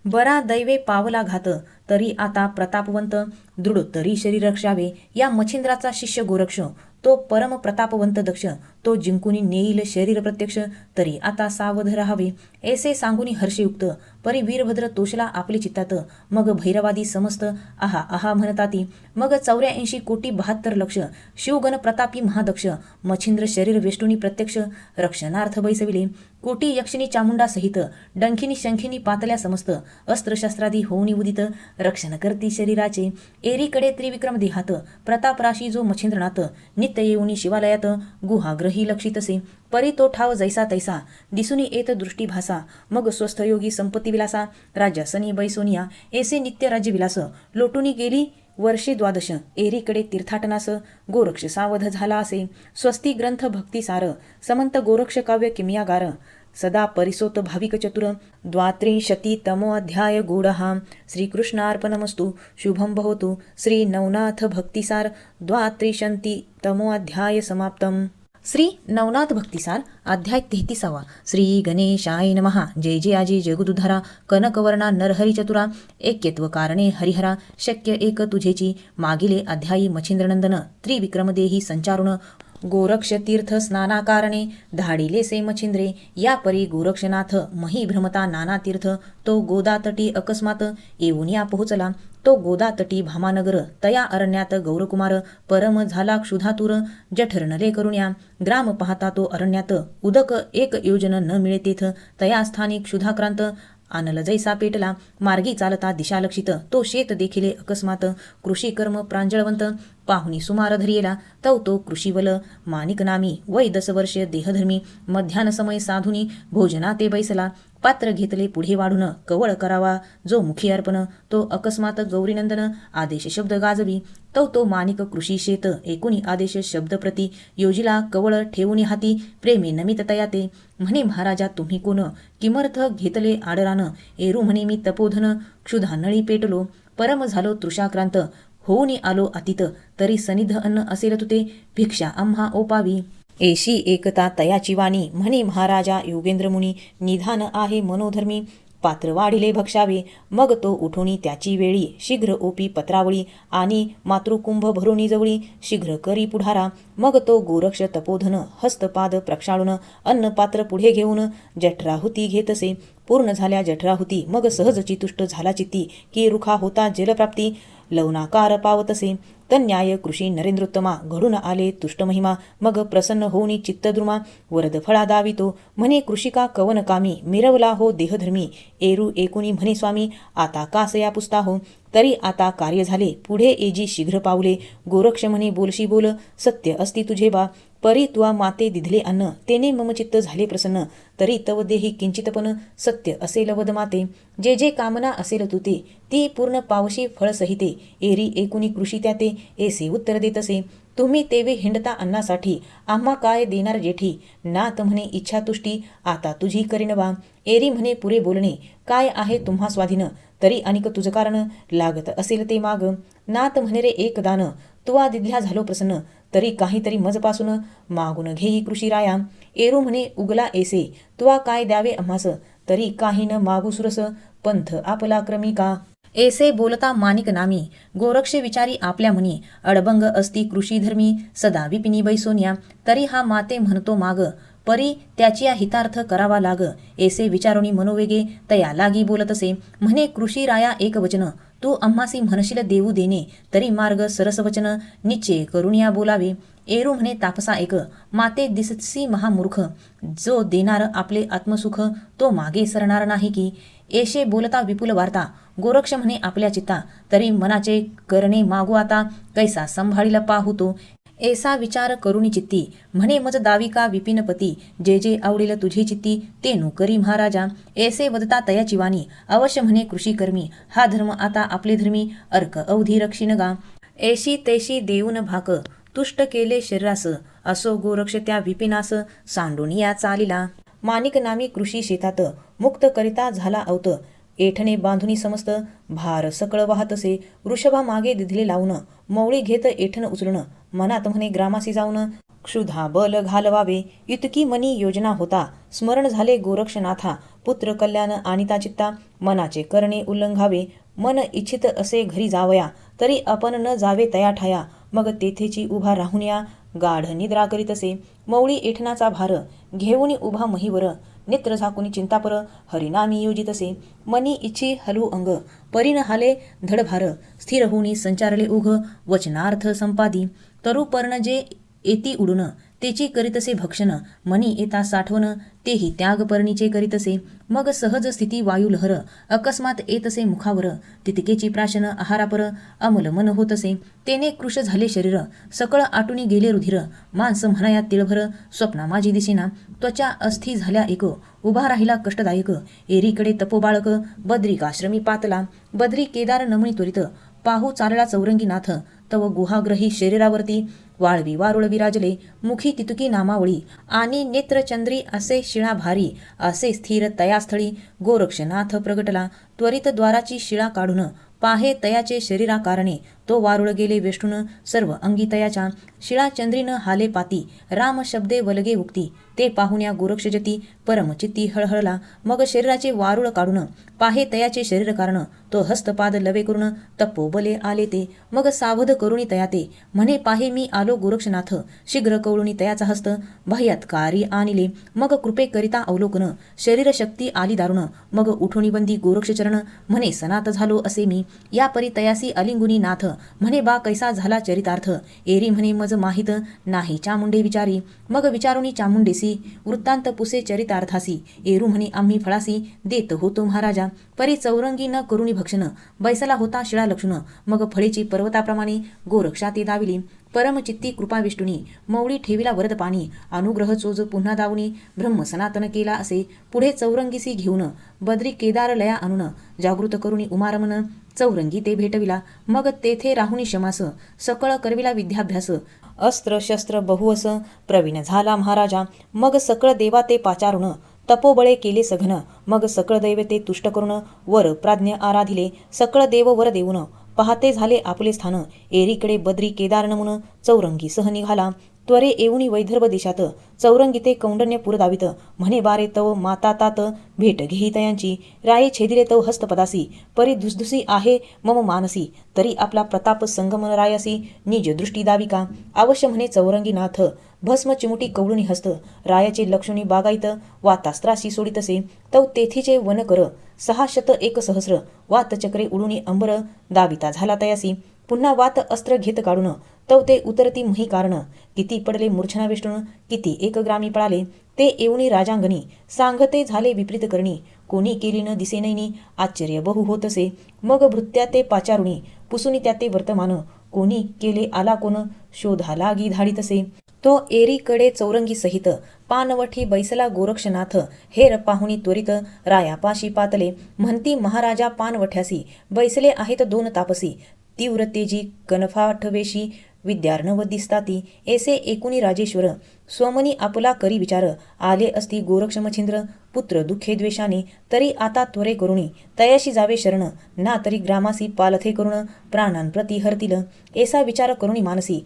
बरा दैवे पावला घात तरी आता प्रतापवंत दृढ तरी शरीर रक्षावे या मच्छिंद्राचा शिष्य गोरक्ष तो परम प्रतापवंत दक्ष तो जिंकुनी नेईल शरीर प्रत्यक्ष तरी आता सावध राहावे ऐसे सांगुनी हर्षयुक्त परी वीरभद्र तोषला आपले चित्तात मग भैरवादी समस्त आहा आहा म्हणताती मग 84 कोटी 72 लक्ष शिवगण प्रतापी महादक्ष मच्छिंद्र शरीर वेष्टुनी प्रत्यक्ष रक्षणार्थ बैसविले कोटी यक्षिणी चामुंडा सहित डंखिनी शंखिनी पातल्या समस्त अस्त्रशस्त्रादी होऊनी उदित रक्षण करती शरीराचे एरीकडे त्रिविक्रम देहात प्रतापराशी जो मच्छिंद्रनाथ नित्य येऊनी शिवालयात गुहाग्रही लक्षितसे परी तो ठाव जैसा तैसा दिसुनी येत दृष्टी भासा मग स्वस्थ योगी संपत्ती विलासा राज्यासनी बैसोनिया ऐसे नित्य राज्य विलास लोटुनी गेली वर्षे 12 एरीकडे तीर्थाटनास गोरक्ष सावध झाला असे स्वस्ती ग्रंथ भक्तिसार समंत गोरक्ष काव्य किमयागार सदा परिसोत भाविक चतुर 32 अध्याय गूढहा श्रीकृष्णार्पणमस्तु शुभं भवतु श्री नवनाथ भक्तिसार 32 अध्याय समाप्तम श्री नवनाथ भक्तिसार अध्याय 33 श्री गणेशाय नमः जय जय आजी जगदुधारा कनकवर्णा नरहरी चतुरा ऐक्यत्व कारणे हरिहरा शक्य एक तुझेची मागिले अध्यायी मच्छिंद्रनंदन त्रिविक्रमदेही संचारुण गोरक्ष तीर्थ स्नानाकारणे धाडिलेसे मच्छिंद्रे या परी गोरक्षनाथ मही भ्रमता नाना तीर्थ तो गोदातटी अकस्मात येऊनिया पोहोचला तो गोदातटी भामानगर तया अरण्यात गौरकुमार परम झाला क्षुधातुर जठरनले करुण्या ग्राम पाहता तो अरण्यात उदक एक योजन न मिळे तेथ तया स्थानी क्षुधाक्रांत आनल जैसा पेटला मार्गी चालता दिशा लक्षित तो शेत देखिले अकस्मात कृषी कर्म प्रांजळवंत पाहुणी सुमार धरियेला तो कृषीवल मानिक नामी वय 10 वर्ष देहधर्मी मध्यान समय साधुनी भोजना ते बैसला पात्र घेतले पुढे वाढून कवळ करावा जो मुखी अर्पण तो अकस्मात गौरीनंदन आदेश शब्द गाजवी तो मानिक कृषी शेत एकूणी आदेश शब्द प्रती योजिला कवळ ठेवूनी हाती प्रेमे नमित तयाते म्हणे महाराजा तुम्ही कोण किमर्थ घेतले आडरान एरू म्हणे मी तपोधन क्षुधा नळी पेटलो परम झालो तृषाक्रांत होऊनी आलो अतीत तरी सनिध अन्न असेल तुते भिक्षा आम्हा ओपावी एशी एकता तयाची वाणी म्हणे महाराजा योगेंद्र मुनी निधान आहे मनोधर्मी पात्र वाढिले भक्षावे मग तो उठोनी त्याची वेळी शीघ्र ओपी पत्रावळी आणि मातृकुंभ भरोनी जवळी शीघ्र करी पुढारा मग तो गोरक्ष तपोधन हस्तपाद प्रक्षाळून अन्न पात्र पुढे घेऊन जठराहुती घेतसे पूर्ण झाल्या जठराहुती मग सहज चितुष्ट झाला चित्ती की रुखा होता जलप्राप्ती लवनाकार पावतसे तन्याय कृषी नरेंद्रोत्तमा घडून आले तुष्टमहिमा मग प्रसन्न होऊनी चित्तद्रुमा वरद फळा दावितो म्हणे कृषिका कवन कामी मिरवला हो देहधर्मी एरू एकूणी म्हणे स्वामी आता कासया पुसता हो तरी आता कार्य झाले पुढे एजी शीघ्र पावले गोरक्ष म्हणे बोलशी बोल सत्य असती तुझे बा परी तुवा माते दिधले अन्न तेने मम चित्त झाले प्रसन्न तरी तव देही किंचितपण सत्य असेल वद माते जे जे कामना असेल तुते ती पूर्ण पावशी फळ सहिते एरी एकूणी कृषी त्याते ऐसे उत्तर देतसे तुम्ही तेवे हिंडता अन्नासाठी आम्हा काय देणार जेठी. नाथ म्हणे इच्छा तुष्टी आता तुझी करीनवा. एरी म्हणे पुरे बोलणे काय आहे तुम्हा स्वाधीन. तरी अनिक तुझ कारण लागत असेल ते माग. नाथ म्हणे रे एक दान तुवा दिधल्या झालो प्रसन्न. तरी काहीतरी मजपासून मागून घेई कृषी राया. एरू म्हणे उगला एसे तुवा काय द्यावे आम्हास. तरी काही न मागू सुरस पंथ आपला क्रमी का. ऐसे बोलता माणिक नामी गोरक्ष विचारी आपल्या मनी. अडबंग असती कृषी धर्मी सदा विपिनी बैसोन्या. तरी हा माते म्हणतो माग परी त्याची हितार्थ करावा लाग. ऐसे विचारोनी मनोवेगे तया लागी बोलतसे. म्हणे कृषी राया एक वचन तू आम्हासी म्हणशील देऊ देणे. तरी मार्ग सरस वचन निश्चय करुनिया बोलावे. एरू म्हणे तापसा एक माते दिससी महामूर्ख. जो देणार आपले आत्मसुख तो मागे सरणार नाही की. ऐशे बोलता विपुल वार्ता गोरक्ष म्हणे आपल्या चित्ता. तरी मनाचे करणे मागू आता कैसा संभाळीला पाहू तो. ऐसा विचार करुणी चित्ती म्हणे मज दाविका विपिनपती. जे जे आवडील तुझी चित्ती ते नु करी महाराजा. ऐसे वदता तयाची वाणी अवश्य म्हणे कृषी कर्मी. हा धर्म आता आपले धर्मी अर्क अवधी रक्षिण गा. ऐशी तैशी देऊन भाक तुष्ट केले शरीरास. असो गोरक्ष त्या विपिनास सांडून या चालिला. माणिक नामी कृषी शेतात मुक्त करिता झाला अवत. एठणे बांधुनी समस्त भार सकळ वाहतसे. वृषभा मागे दिधले लावून मौळी घेत एठण उचलून. मनात म्हणे ग्रामासी जाऊन क्षुधा बल घालवावे. इतकी मनी योजना होता स्मरण झाले गोरक्षनाथा. पुत्र कल्याण आणिता चित्ता मनाचे करणे उल्लंघावे. मन इच्छित असे घरी जावया तरी आपण न जावे तया ठाया. मग तेथेची उभा राहून या गाढ निद्रा करीतसे. मौळी एठणाचा भार घेऊन उभा महीवर. नेत्र झाकुनी चिंतापर हरिनामी योजितसे. मनी इच्छी हलू अंग परीन हाले धडभार. स्थिर होऊनी संचारले उघ वचनार्थ संपादी. तरुपर्ण जे येती उडून तेची करीतसे भक्षण. मनी येता साठवण तेही त्यागपर्णीचे करीतसे. मग सहज स्थिती वायुलहर अकस्मात येतसे मुखावर. तितकेची प्राशन आहारापर अमल मन होतसे. तेने कृश झाले शरीर सकळ आटुनी गेले रुधिर. मांस म्हणाया तिळभर स्वप्ना माझी दिसेना. त्वचा अस्थि झाल्या एक उभा राहिला कष्टदायक. एरीकडे तपोबाळक बद्रिकाश्रमी पातला. बद्री केदार नमणी त्वरित पाहू चालला चौरंगी नाथ. तव गुहाग्रही शरीरावरती वाळवी वारुळ विराजले. मुखी तितुकी नामावळी आणि नेत्रचंद्री असे शिळा भारी. असे स्थिर तयास्थळी गोरक्षनाथ प्रगटला. त्वरित द्वाराची शिळा काढून पाहे तयाचे शरीरा कारणे. तो वारुळ गेले वेष्टून सर्व अंगी तयाच्या. शिळा चंद्रीन हाले पाती राम शब्दे वलगे उक्ती. ते पाहुण्या गोरक्षजती परमचित्ती हळहळला. मग शरीराचे वारुळ काढून पाहे तयाचे शरीर कारण. तो हस्तपाद लवे करून तपोबले आले ते. मग सावध करुणी तयाते म्हणे पाहे मी आलो गोरक्षनाथ. शीघ्र कवळुनी तयाचा हस्त बाह्यात्कारी आणिले. मग कृपे करिता अवलोकन शरीर शक्ती आली दारुण. मग उठोनी बंदी गोरक्षचरण म्हणे सनात झालो असे मी. या परी तयासी अलिंगुनी नाथ म्हणे बा कैसा झाला चरितार्थ. एरी म्हणे मज माहित नाही चामुंडे विचारी. मग विचारुनी चामुंडेसी वृत्तांत पुसे चरितार्थासी. एरू म्हणे आम्ही फळासी देत होतो महाराजा. परी चौरंगी न करुणी भक्षण बैसला होता शिळा लक्षण. मग फळेची पर्वताप्रमाणे गोरक्षा ते दाविली. परमचित्ती कृपा विष्णुनी मौळी ठेविला वरद पाणी. अनुग्रह चोज पुन्हा दावुनी ब्रह्म सनातन केला असे. पुढे चौरंगीसी घेऊन बद्री केदार लया आणून जागृत करुणी उमारमन चौरंगी ते भेटविला. मग तेथे राहुनी शमास सकळ करविला विद्याभ्यास. अस्त्र शस्त्र बहुअस प्रवीण झाला महाराजा. मग सकळ देवा ते पाचारुण तपोबळे केले सघन. मग सकळ दैवते तुष्ट करून वर प्राज्ञ आराधिले. सकळ देव वर देऊन पाहते झाले आपले स्थान. एरीकडे बद्री केदार नमून चौरंगी सह निघाला. त्वरे येऊनी वैदर्भ देशात चौरंगीते कौंडण्यपूर दावित. म्हणे बारे तव माता तात भेट घेई तयांची. राये छेदिले तव हस्तपदासी परी धुसधुसी आहे मम मानसी. तरी आपला प्रताप संगमन रायासी निज दृष्टी दाविका. अवश्य म्हणे चौरंगीनाथ भस्म चिमुटी कवळुनी हस्त. रायाचे लक्षणी बागायत वातास्त्राशी सोडितसे. तव तेथीचे वन कर 601 सहस्र. वातचक्रे उडुनी अंबर दाविता झाला तयासी. पुन्हा वात अस्त्र घेत काढून तव ते उतरती मही कारण. किती पडले मूर्छना वेष्टून किती एक ग्रामी पळाले. ते येऊनी राजांगणी सांगते झाले विपरीत करणी. कोणी केली न दिसे नैनी आश्चर्य बहु होतसे. मग भृत्या ते पाचारुणी पुसुनी त्याते वर्तमान. कोणी केले आला कोण शोधा लागी धाडितसे. तो एरीकडे चौरंगी सहित पानवठी बैसला गोरक्षनाथ. हेर पाहुणी त्वरित रायापाशी पातले. म्हणती महाराजा पानवठ्यासी बैसले आहेत दोन तापसी. तीव्र तेजी कनफाठवेशी विद्यार्णव दिसताती. ऐसे एकूणी राजेश्वर स्वमनी आपला करी विचार. आले असती गोरक्ष मच्छिंद्र पुत्र दुःखे द्वेषाने, तरी आता त्वरे करुणी तयाशी जावे शरण. ना तरी ग्रामासी पालथे करुण प्राणांप्रती हरतील. ऐसा विचार करुणी मानसी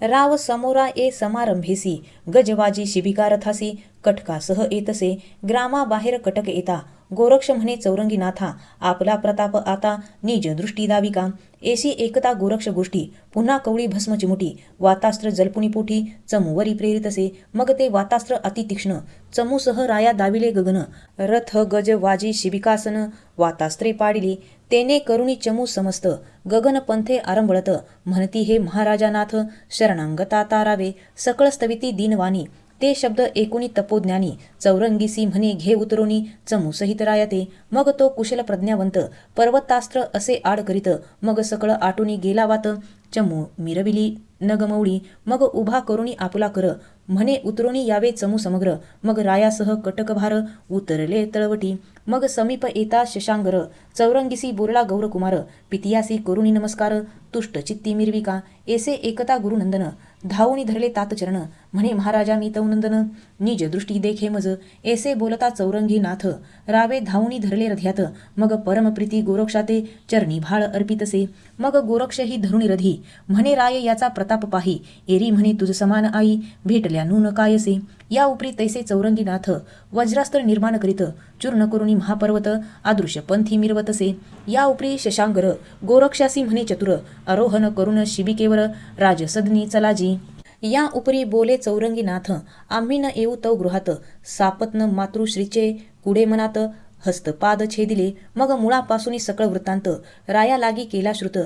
राव समोरा ए समारंभेसी. गजवाजी शिबिका रथासी कटकासह येतसे. ग्रामाबाहेर कटक येता गोरक्ष म्हणे चौरंगी नाथा, आपला प्रताप आता निज दृष्टी दाविका. एशी एकता गोरक्ष गोष्टी पुन्हा कवळी भस्म चिमुटी. वातास्त्र जलपुनी पोटी चमूवरी प्रेरितसे. मग ते वातास्त्र अतितीक्ष्ण चमूसह राया दाविले गगन. रथ गज वाजी शिबिकासन वातास्त्रे पाडिली. तेने करुणी चमू समस्त गगन पंथे आरंभळत. म्हणती हे महाराजानाथ शरणांगता तारावे. सकळ स्तविती दीनवाणी ते शब्द एकूणी तपोज्ञानी. चौरंगीसी म्हणे घे उतरोनी चमू सहित रायते. मग तो कुशल प्रज्ञावंत पर्वतास्त्र असे आड करीत. मग सकळ आटुनी गेला वात. चमू मिरविली नगमौळी. मग उभा करुणी आपुला कर. म्हणे उतरोनी यावे चमू समग्र. मग रायासह कटकभार उतरले तळवटी. मग समीप येता शशांगर चौरंगीसी बोलला गौरकुमार. पितियासी करुणी नमस्कार तुष्ट चित्ती मिरविका. ऐसे एकता गुरुनंदन धावूनी धरले तात चरण. म्हणे महाराजा मी तवनंदन निज दृष्टी देखे मज. ऐसे बोलता चौरंगी नाथ रावे धावूनी धरले हृदयात. मग परमप्रीती गोरक्षाते चरणी भाळ अर्पितसे. मग गोरक्ष ही धरुणी रधी म्हणे राय याचा प्रताप पाही. एरी म्हणे तुझ समान आई भेटल्या नून कायसे. या उपरी तैसे चौरंगीनाथ वज्रास्त्र निर्माण करीत. चूर्ण करुणी महापर्वत आदृश्य पंथी मिरवतसे. या उपरी शशांकर गोरक्षासी म्हणे चतुर आरोहण करून शिबिकेवर राजसदनी चलाजी. या उपरी बोले चौरंगीनाथ आम्ही न येऊ तव गृहात. सापत्न मातृश्रीचे कुडे मनात हस्तपाद छेदिले. मग मुळापासून सकळ वृत्तांत राया लागी केला श्रुत.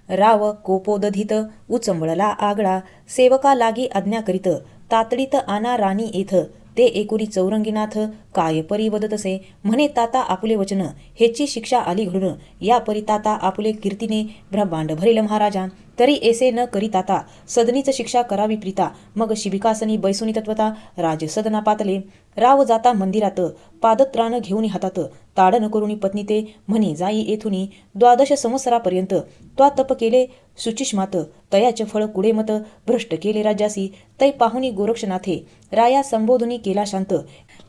राव कोपोदधित उचंबळला आगळा. सेवका लागी आज्ञा करीत तातडीत आना राणी येथ. ते एकुरी चौरंगीनाथ काय परी वदतसे. म्हणे ताता आपुले वचन हेची शिक्षा आली घडून. या परी ताता आपुले कीर्तीने ब्रह्मांड भरेल महाराजा. तरी ऐसे न करी ताता सदनीच शिक्षा करावी प्रीता. मग शिबिकासनी बैसुनी तत्वता राजसदना पातले. राव जाता मंदिरात पादत्राण घेऊन हातात. ताडन करुणी पत्नी ते म्हणे जाई येथुनी. 12 संवत्सरापर्यंत त्वा तप केले शुचिष्मात. तयाचे फळ कुडे मत भ्रष्ट केले राज्यासी. तै पाहुनी गोरक्षनाथे राया संबोधनी केला शांत.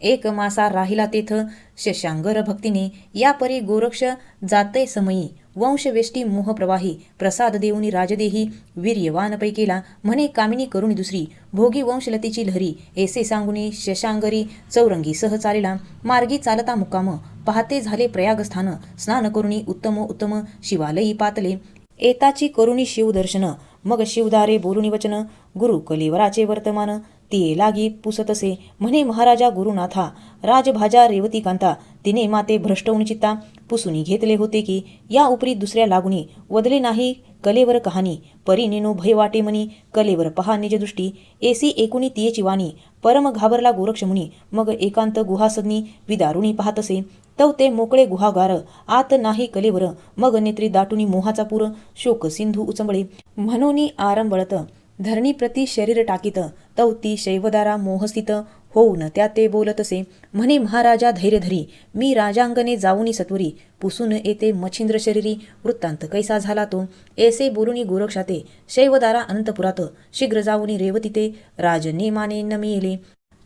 1 मासा राहिला तेथ शशांगर भक्तीने. या परी गोरक्ष जाते समयी वंशवेष्टी मोहप्रवाही. प्रसाद देऊनी राजदेही वीर्यवान पै केला. म्हणे कामिनी करुणी दुसरी भोगी वंशलतेची लहरी. ऐसे सांगुनी शशांगरी चौरंगी सह चालेला. मार्गी चालता मुक्काम पहाते झाले प्रयागस्थान. स्नान करुणी उत्तम उत्तम शिवालयी पातले. एताची करुणी शिवदर्शन. मग शिवदारे बोलुनी वचन गुरु कलेवराचे वर्तमान. ते लागी पुसतसे. म्हणे महाराजा गुरुनाथा राजभाजा रेवती कांता. तिने माते भ्रष्टवून चित्ता पुसुनी घेतले होते की. या उपरी दुसऱ्या लागुनी वदले नाही कलेवर कहाणी. परी नेनो भय वाटे मनी कलेवर पहा निज दृष्टी. एसी एकूणी तियेची वाणी परम घाबरला गोरक्ष मुनी. मग एकांत गुहासदनी विदारुणी पाहतसे. तव ते मोकळे गुहागार आत नाही कलेवर. मग नेत्री दाटुनी मोहाचा पूर शोक सिंधू उचंबळे. म्हणूनी आरंभळत धरणी प्रति शरीर टाकीत. तव ती शैवदारा मोहस्थित होऊन त्या ते बोलतसे. म्हणे महाराजा धैर्य धरी मी राजांगणे जाऊनी सत्वरी. पुसून येते मच्छिंद्र शरीरी वृत्तांत कैसा झाला तो. ऐसे बोलुनी गोरक्षाते शैवदारा अनंतपुरात. शीघ्र जाऊनी रेवती ते राजनेमाने नमियेले.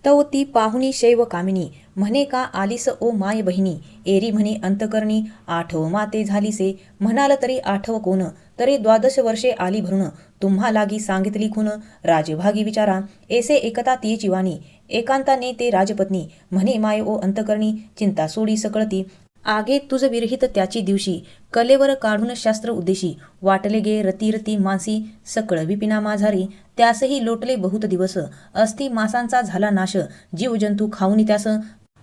तव ती पाहुनी शैव कामिनी म्हणे का आलीस ओ माय बहिणी. एरी म्हणे अंतकरणी आठव माते झालीसे. म्हणाल तरी आठव कोण. तरी 12 वर्षे आली भरून. तुम्हा लागी सांगितली खून राजभागी विचारा. ऐसे एकता तियेची वाणी एकांताने ते राजपत्नी. म्हणे माय ओ अंतकरणी चिंता सोडी सकळती. आगे तुझ विरहित त्याची दिवशी कलेवर काढून शास्त्र उद्देशी. वाटले गे रती रती मानसी सकळ विपिना माझारी. त्यासही लोटले बहुत दिवस अस्ति मासांचा झाला नाश. जीवजंतू खाऊनी त्यास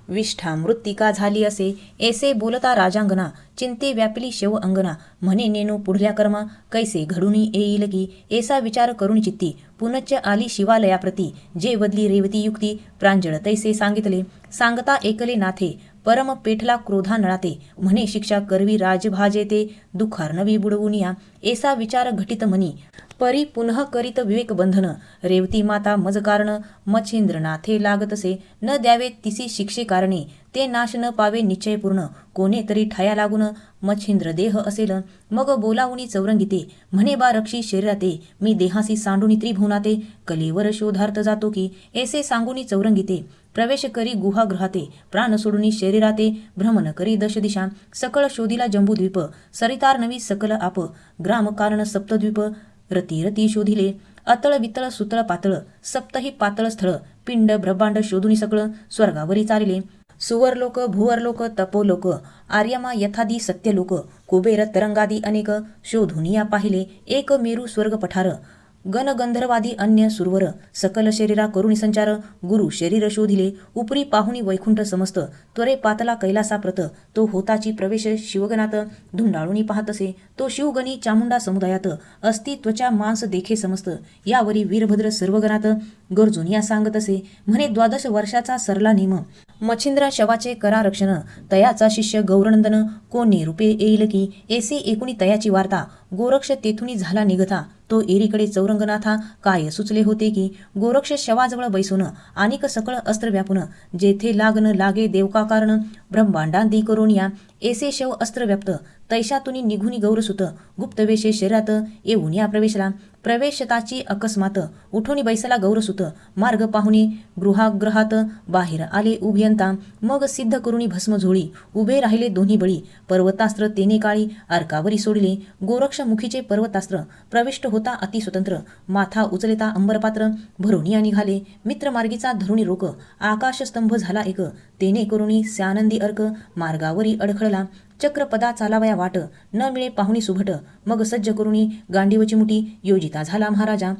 विष्ठा मृत्तिका झाली असे. ऐसे बोलता राजांगना चिंते व्यापिली शेव अंगना. म्हणे नेनो पुढल्या कर्मा कैसे घडूनी येईल की. ऐसा विचार करुणी चित्ती पुनच्च आली शिवालयाप्रती. जे वदली रेवती युक्ती प्रांजळ तैसे सांगितले. सांगता ऐकले नाथे परम पेठला क्रोधा नळाते. म्हणे शिक्षा करवी राजभाजे ते दुःखार्णवी बुडवूनिया. ऐसा विचार घटित मनी परी पुनः करीत विवेक बंधन. रेवती माता मज कारण मच्छिंद्रनाथे लागतसे. न द्यावे तिसी शिक्षे कारणे ते नाश न पावे निश्चयपूर्ण कोणे तरी ठाया लागून मच्छिंद्र देह असेल मग बोलावुनी चौरंगीते म्हणे बा रक्षी शरीराते मी देहासी सांडुनी त्रिभुवनाते कलेवर शोधार्थ जातो की ऐसे सांगुनी चौरंगीते प्रवेश करी गुहागृहाते प्राण सोडुनी शरीराते भ्रमण करी दश दिशा सकळ शोधिला जंबूद्वीप सरितार नवी सकल आप ग्राम कारण सप्तद्वीप रती रती शोधिले अतळ वितळ सुतळ पातळ सप्तही पातळ स्थळ पिंड ब्रह्मांड शोधुनी सकळ स्वर्गावरी चालिले सुवरलोक भुवरलोक तपोलोक आर्यमा यथादी सत्यलोक कुबेर तरंगादी अनेक शोधुनिया पाहिले एक मेरू स्वर्ग पठार गणगंधर्वादी अन्य सुरवर सकल शरीरा करुणी संचार गुरु शरीर शोधिले उपरी पाहुणी वैकुंठ समस्त त्वरे पातला कैलासा प्रत तो होताची प्रवेश शिवगणात धुंडाळुनी पाहतसे तो शिवगणी चामुंडा समुदायात अस्ति त्वचा मांस देखे समस्त यावरी वीरभद्र सर्वगणात गरजुनिया सांगतसे म्हणे 12 वर्षाचा सरला नेम मच्छिंद्र शवाचे करा रक्षण तयाचा शिष्य गौरनंदन कोणी रूपे येईल की ऐसी एकूणी तयाची वार्ता गोरक्ष तेथुनी झाला निघता तो एरीकडे चौरंगनाथा काय सुचले होते की गोरक्ष शवाजवळ बैसून अनेक सकळ अस्त्र व्यापून जेथे लागन लागे देवका कारण ब्रह्मांडांदी करोनिया ऐसे शव अस्त्र व्याप्त तैशातुनी निघुनी गौरसुत गुप्तवेशे शरीरात येऊन या प्रवेशला प्रवेशताची अकस्मात उठोनी बैसला गौरसुत मार्ग पाहुनी गृहागृहात बाहेर आले उभयंता मग सिद्ध करुणी भस्म झोळी उभे राहिले दोन्ही बळी पर्वतास्त्र तेने काळी अर्कावरी सोडले गोरक्ष मुखीचे पर्वतास्त्र प्रविष्ट होता अतिस्वतंत्र माथा उचलेता अंबरपात्र भरुनिया निघाले मित्रमार्गीचा धरुणी रोक आकाशस्तंभ झाला एक तेने करुणी स्यानंदी अर्क मार्गावरी अडखळला चक्रपदा चालावया वाट न मिळे पाहुणी सुभट मग सज्ज करुणी गांडीवची मुठी योजिता झाला महाराजा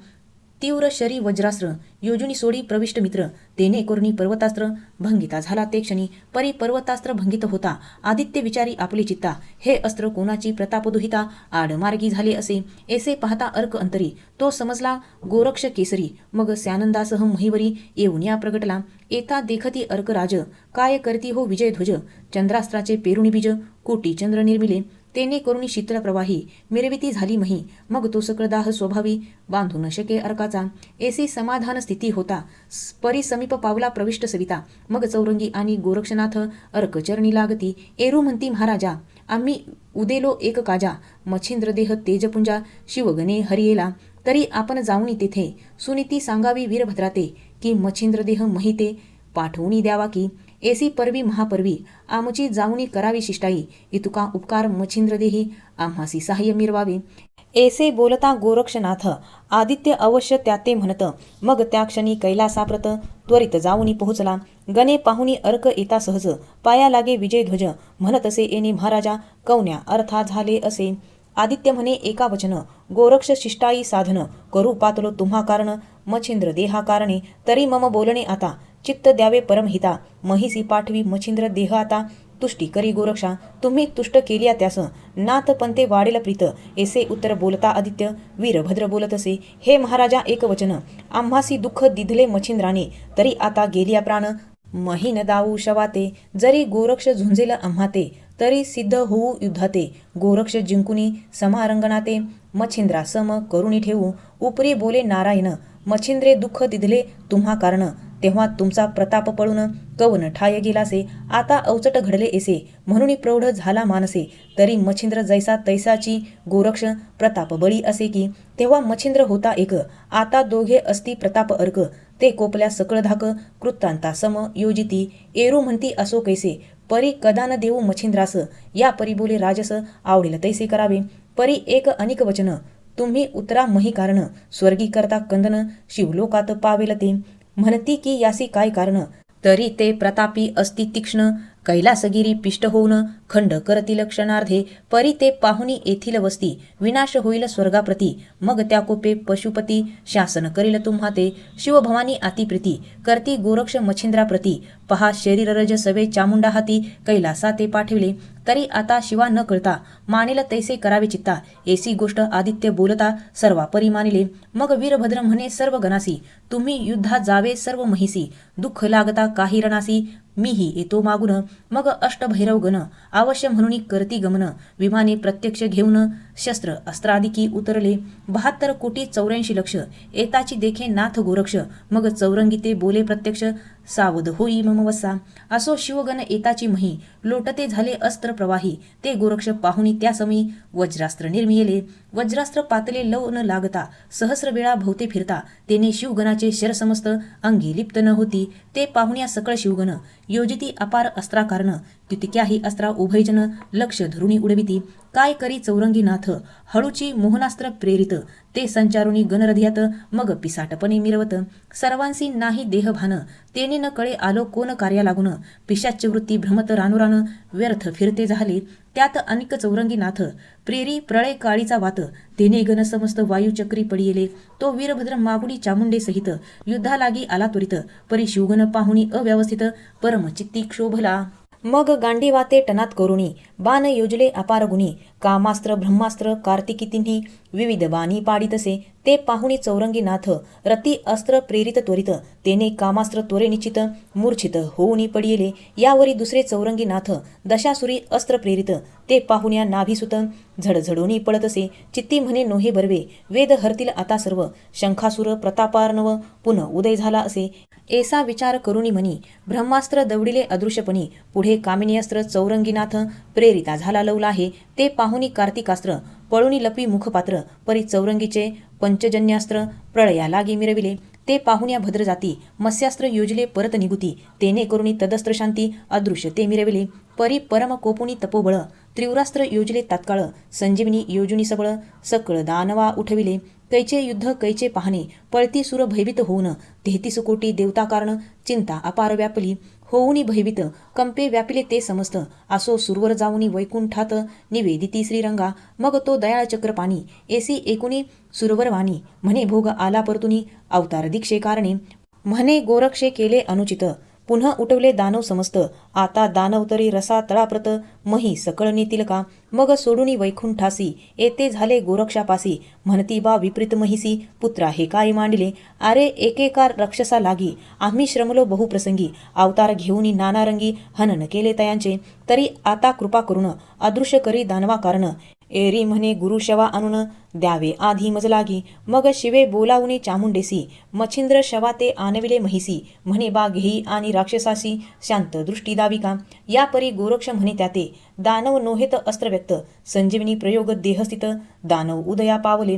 तीव्र शरी वज्रास्त्र योजुनी सोडी प्रविष्ट मित्र तेने करुणी पर्वतास्त्र भंगिता झाला ते क्षणी परी पर्वतास्त्र भंगित होता आदित्य विचारी आपली चित्ता हे अस्त्र कोणाची प्रतापदुहिता आडमार्गी झाले असे ऐसे पाहता अर्क अंतरी तो समजला गोरक्ष केसरी मग स्यानंदासह महिवरी येऊन या प्रगटला येता देखती अर्कराज काय करती हो विजयध्वज चंद्रास्त्राचे पेरुणी बीज कोटी चंद्र निर्मिले तेने करुणी शीतळ प्रवाही मिरविती झाली मही मग तो सकळदाह स्वभावी बांधू न शके अर्काचा ऐसी समाधान स्थिती होता परी समीप पावला प्रविष्ट सविता मग चौरंगी आणि गोरक्षनाथ अर्कचरणी लागती एरू म्हणती महाराजा आम्ही उदेलो एक काजा मच्छिंद्र देह तेजपुंजा शिवगणे हरियेला तरी आपण जाऊनी तेथे सुनीती सांगावी वीरभद्राते की मच्छिंद्र देह महिते पाठवूनी द्यावा की ऐसी परवी महापरवी आमची जाऊनी करावी शिष्टाई इतुका उपकार मच्छिंद्र देही आम्हासी सहाय्य मिरवावे ऐसे बोलता गोरक्षनाथ आदित्य अवश्य त्याते म्हणत मग त्या क्षणी कैलासाप्रत त्वरित जाऊनी पोहोचला गणे पाहुनी अर्क येता सहज पाया लागे विजयध्वज म्हणत असे येणे महाराजा कौन्या अर्था झाले असे आदित्य म्हणे एका वचन गोरक्ष शिष्टाई साधन करू पातलो तुम्हा कारण मच्छिंद्र देहा कारणे तरी मम बोलणे आता चित्त द्यावे परमहिता महिसी पाठवी मच्छिंद्र देह आता तुष्टी करी गोरक्षा तुम्ही तुष्ट केलिया त्यास नाथ पंते वाढेल प्रीत ऐसे उत्तर बोलता आदित्य वीरभद्र बोलत असे हे महाराजा एक वचन आम्हासी दुःख दिधले मच्छिंद्राने तरी आता गेलिया प्राण महीन दाऊ शवाते जरी गोरक्ष झुंजेल आम्हाते तरी सिद्ध होऊ युद्धाते गोरक्ष जिंकुनी समारंगणाते मच्छिंद्रा सम करुणी ठेवू उपरी बोले नारायण मच्छिंद्रे दुःख दिधले तुम्हा कारण तेव्हा तुमचा प्रताप पळून कवन ठाय गेलासे आता अवचट घडले ऐसे म्हणून प्रौढ झाला मानसे तरी मच्छिंद्र जैसा तैसाची गोरक्ष प्रताप बळी असे की तेव्हा मच्छिंद्र होता एक आता दोघे असती प्रताप अर्क ते कोपल्या सकळ धाक कृत्तांता सम योजिती एरू म्हणती असो कैसे परी कदा न देऊ मच्छिंद्रास या परी बोले राजस आवडेल तैसे करावे परी एक अनिक वचन तुम्ही उतरा मही कारण स्वर्गी करता कंदन शिवलोकात पावेल ते म्हणती की यासी काय कारण तरी ते प्रतापी अस्ति तीक्ष्ण कैलासगिरी पिष्ट होऊन खंड करतील क्षणार्धे परी ते पाहुनी येथील वस्ती विनाश होईल स्वर्गाप्रती मग त्या कोपे पशुपती शासन करील तुम्हा ते शिवभवानी अतिप्रीती करती गोरक्ष मच्छिंद्राप्रती पहा शरीररज सवे चामुंडा हाती कैलासा ते पाठविले तरी आता शिवा न कळता मानेल तैसे करावे चित्ता ऐसी गोष्ट आदित्य बोलता सर्वापरी मानिले मग वीरभद्र म्हणे सर्व गणासी तुम्ही युद्धात जावे सर्व महिसी दुःख लागता काही रणासी मीही येतो मागून मग अष्टभैरव गण अवश्य म्हणून करती गमन विमाने प्रत्यक्ष घेऊन शस्त्र अस्त्रादिकी उतरले 72 कोटी 84 लक्ष एताची देखे नाथ गोरक्ष मग चौरंगी ते बोले प्रत्यक्ष सावध होई मम वसा. असो शिवगण एताची मही, लोटते झाले अस्त्र प्रवाही. ते गोरक्ष पाहुणी त्या समी, वज्रास्त्र निर्मियेले. वज्रास्त्र पातले लव न लागता, सहस्र वेळा भोवते फिरता. तेने शिवगणाचे शर समस्त, अंगी लिप्त न होती. ते पाहुण्या सकळ शिवगण, योजिती अपार अस्त्राकारण. तितक्याही अस्त्रा उभयजन, लक्ष धरुणी उडविती. काय करी चौरंगीनाथ, हळूची मोहनास्त्र प्रेरित. ते संचारुणी गणहृदयात, मग पिसाटपणे मिरवत. सर्वांसी नाही देहभान, तेने न कळे आलो कोण कार्या लागून. पिशाच्य वृत्ती भ्रमत रानुरान, व्यर्थ फिरते झाले. त्यात अनिक चौरंगीनाथ, प्रेरी प्रळय काळीचा वात. तेने गण समस्त वायुचक्री पडियेले. तो वीरभद्र मागुडी चामुंडे सहित, युद्धालागी आला त्वरित. परी शिवगण पाहुणी अव्यवस्थित, परमचित्ती क्षोभला. मग गांडीवाते टनात करुणी, बाण योजले अपार गुणी. कामास्त्र ब्रह्मास्त्र कार्तिकी तिन्ही, विविध बाणी पाडितसे. ते पाहुणी चौरंगीनाथ, रती अस्त्र प्रेरित त्वरित. तेने कामास्त्र त्वरे निश्चित, मूर्छित होऊनी पडियेले. यावरी दुसरे चौरंगीनाथ, दशासुरी अस्त्र प्रेरित. ते पाहुण्या नाभीसुत, झडझडोनी पळतसे. चित्ती म्हणे नोहे बर्वे, वेद हरतील आता सर्व. शंखासुर प्रतापार्णव, पुन्हा उदय झाला असे. ऐसा विचार करुणी मनी, ब्रह्मास्त्र दवडिले अदृश्यपणी. पुढे कामिनीअस्त्र चौरंगीनाथ, प्रेरिता झाला लवला आहे. ते पाहुणी कार्तिकास्त्र, पळुनी लपी मुखपात्र. परी चौरंगीचे पंचजन्यास्त्र, प्रळया लागी मिरविले. ते पाहुण्या भद्रजाती, मत्स्यास्त्र योजले परत निगुती. तेने करुणी तदस्त्र शांती, अदृश्य ते मिरविले. परी परम कोपुनी तपोबळ, त्रिवरास्त्र योजले तात्काळ. संजीवनी योजुनी सबळ, सकळ दानवा उठविले. कैचे युद्ध कैचे पाहणे, पळती सुर भयभीत होऊन. 33 कोटी देवता कारण, चिंता अपार व्यापली. होऊनी भयभीत, कंपे व्यापिले ते समस्त. असो सुरवर जाऊनी वैकुंठात, निवेदिती श्रीरंगा. मग तो दयाळ चक्रपाणी, एसी एकुणी सुरवरवाणी. म्हणे भोग आला परतुनी, अवतार दीक्षे कारणे. म्हणे गोरक्षे केले अनुचित, पुन्हा उठवले दानव समस्त. आता दानव तरी रसा तळाप्रत, मही सकळ नेतील का. मग सोडूनी वैकुंठासी, येते झाले गोरक्षापासी. म्हणती बा विपरीत महिसी, पुत्रा हे काय मांडले. अरे एकेका रक्षसा लागी, आम्ही श्रमलो बहुप्रसंगी. अवतार घेऊनी नाना रंगी, हनन केले तयांचे. तरी आता कृपा करून, अदृश्य करी दानवा कारण. एरी म्हणे गुरुशवा आणून, द्यावे आधी मज लागी. मग शिवे बोलावणे चामुंडेसी, मच्छिंद्र शवा ते आणविले महिसी. म्हणे बा घेई आणि राक्षसासी, शांत दृष्टी दावी का. या परी गोरक्ष म्हणे त्याते, दानव नोहेत अस्त्र व्यक्त. संजीवनी प्रयोग देहस्थित, दानव उदया पावले.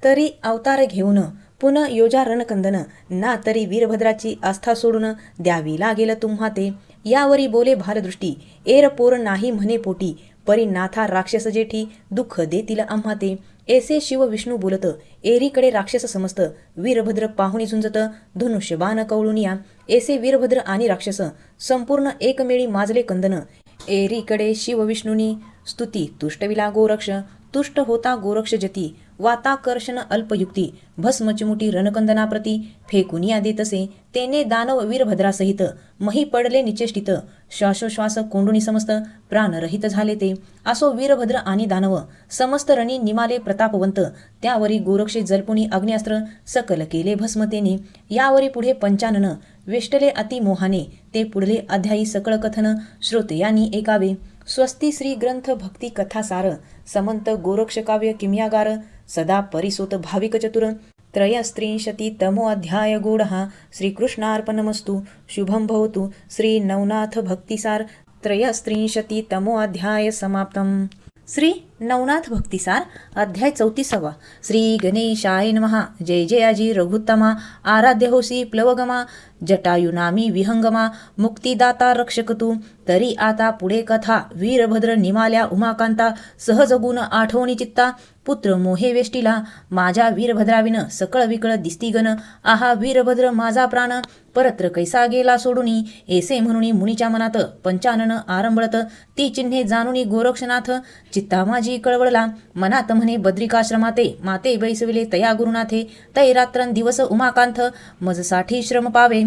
तरी अवतार घेऊन, पुन्हा योजा रणकंदन. ना तरी वीरभद्राची आस्था सोडून, द्यावी लागेल तुम्हा ते. यावरी बोले भारदृष्टी, एर पोर नाही म्हणे पोटी. परी नाथा राक्षस जेठी, दुःख देतील आम्हा ते. ऐसे शिव विष्णू बोलत, एरीकडे राक्षस समस्त. वीरभद्र पाहुणी झुंजत, धनुष्य बाण कवळुनिया. ऐसे वीरभद्र आणि राक्षस, संपूर्ण एकमेळी माजले कंदन. एरीकडे शिव विष्णूनी, स्तुती तुष्टविला गोरक्ष. तुष्ट होता गोरक्ष जती, वाताकर्षण अल्पयुक्ती. भस्मचिमुटी रणकंदनाप्रती, फेकुनिया देतसे. तेने दानव वीरभद्रासहित, मही पडले निचेष्टित. श्वासोश्वास कोंडुनी समस्त, प्राणरहित झाले ते. असो वीरभद्र आणि दानव, समस्त रणी निमाले प्रतापवंत. त्यावरी गोरक्षे जल्पुनी अग्न्यास्त्र, सकल केले भस्मतेने. यावरी पुढे पंचानन, वेष्टले अति मोहाने. ते पुढले अध्यायी सकळ कथन, श्रोतयांनी ऐकावे. स्वस्ती श्री ग्रंथ भक्ती कथासार, समंत गोरक्ष काव्य किमयागार. सदा परिसोत भाविक चतुर, त्रयस्त्रिंशति तमो अध्याय गोडहा. श्रीकृष्णार्पणमस्तु, शुभं भवतु. श्री नवनाथ भक्तिसार, त्रयस्त्रिंशति तमो अध्याय समाप्तम. श्री नवनाथ भक्तिसार, अध्याय 34. श्री गणेशाय नमः. जय जय अजी रघुत्तमा, आराध्य होसी प्लवगमा. जटायुनामी विहंगमा, मुक्तिदाता रक्षक तू. तरी आता पुढे कथा, वीरभद्र निमाल्या उमाकांता. सहज गुण आठवणी चित्ता, पुत्र मोहे वेष्टीला. माझ्या वीरभद्राविन सकळ विकळ दिसती गण. आहा वीरभद्र माझा प्राण, परत्र कैसा गेला सोडुनी. ऐसे म्हणुनी मुनीच्या मनात, पंचानन आरंभळत. ती चिन्हे जाणुनी गोरक्षनाथ, चित्ता माझी कळवळला. मनात म्हणे बद्रिकाश्रमाते, माते बैसविले तया गुरुनाथे. तै रात्रं दिवस उमाकांत, मजसाठी श्रम पावे.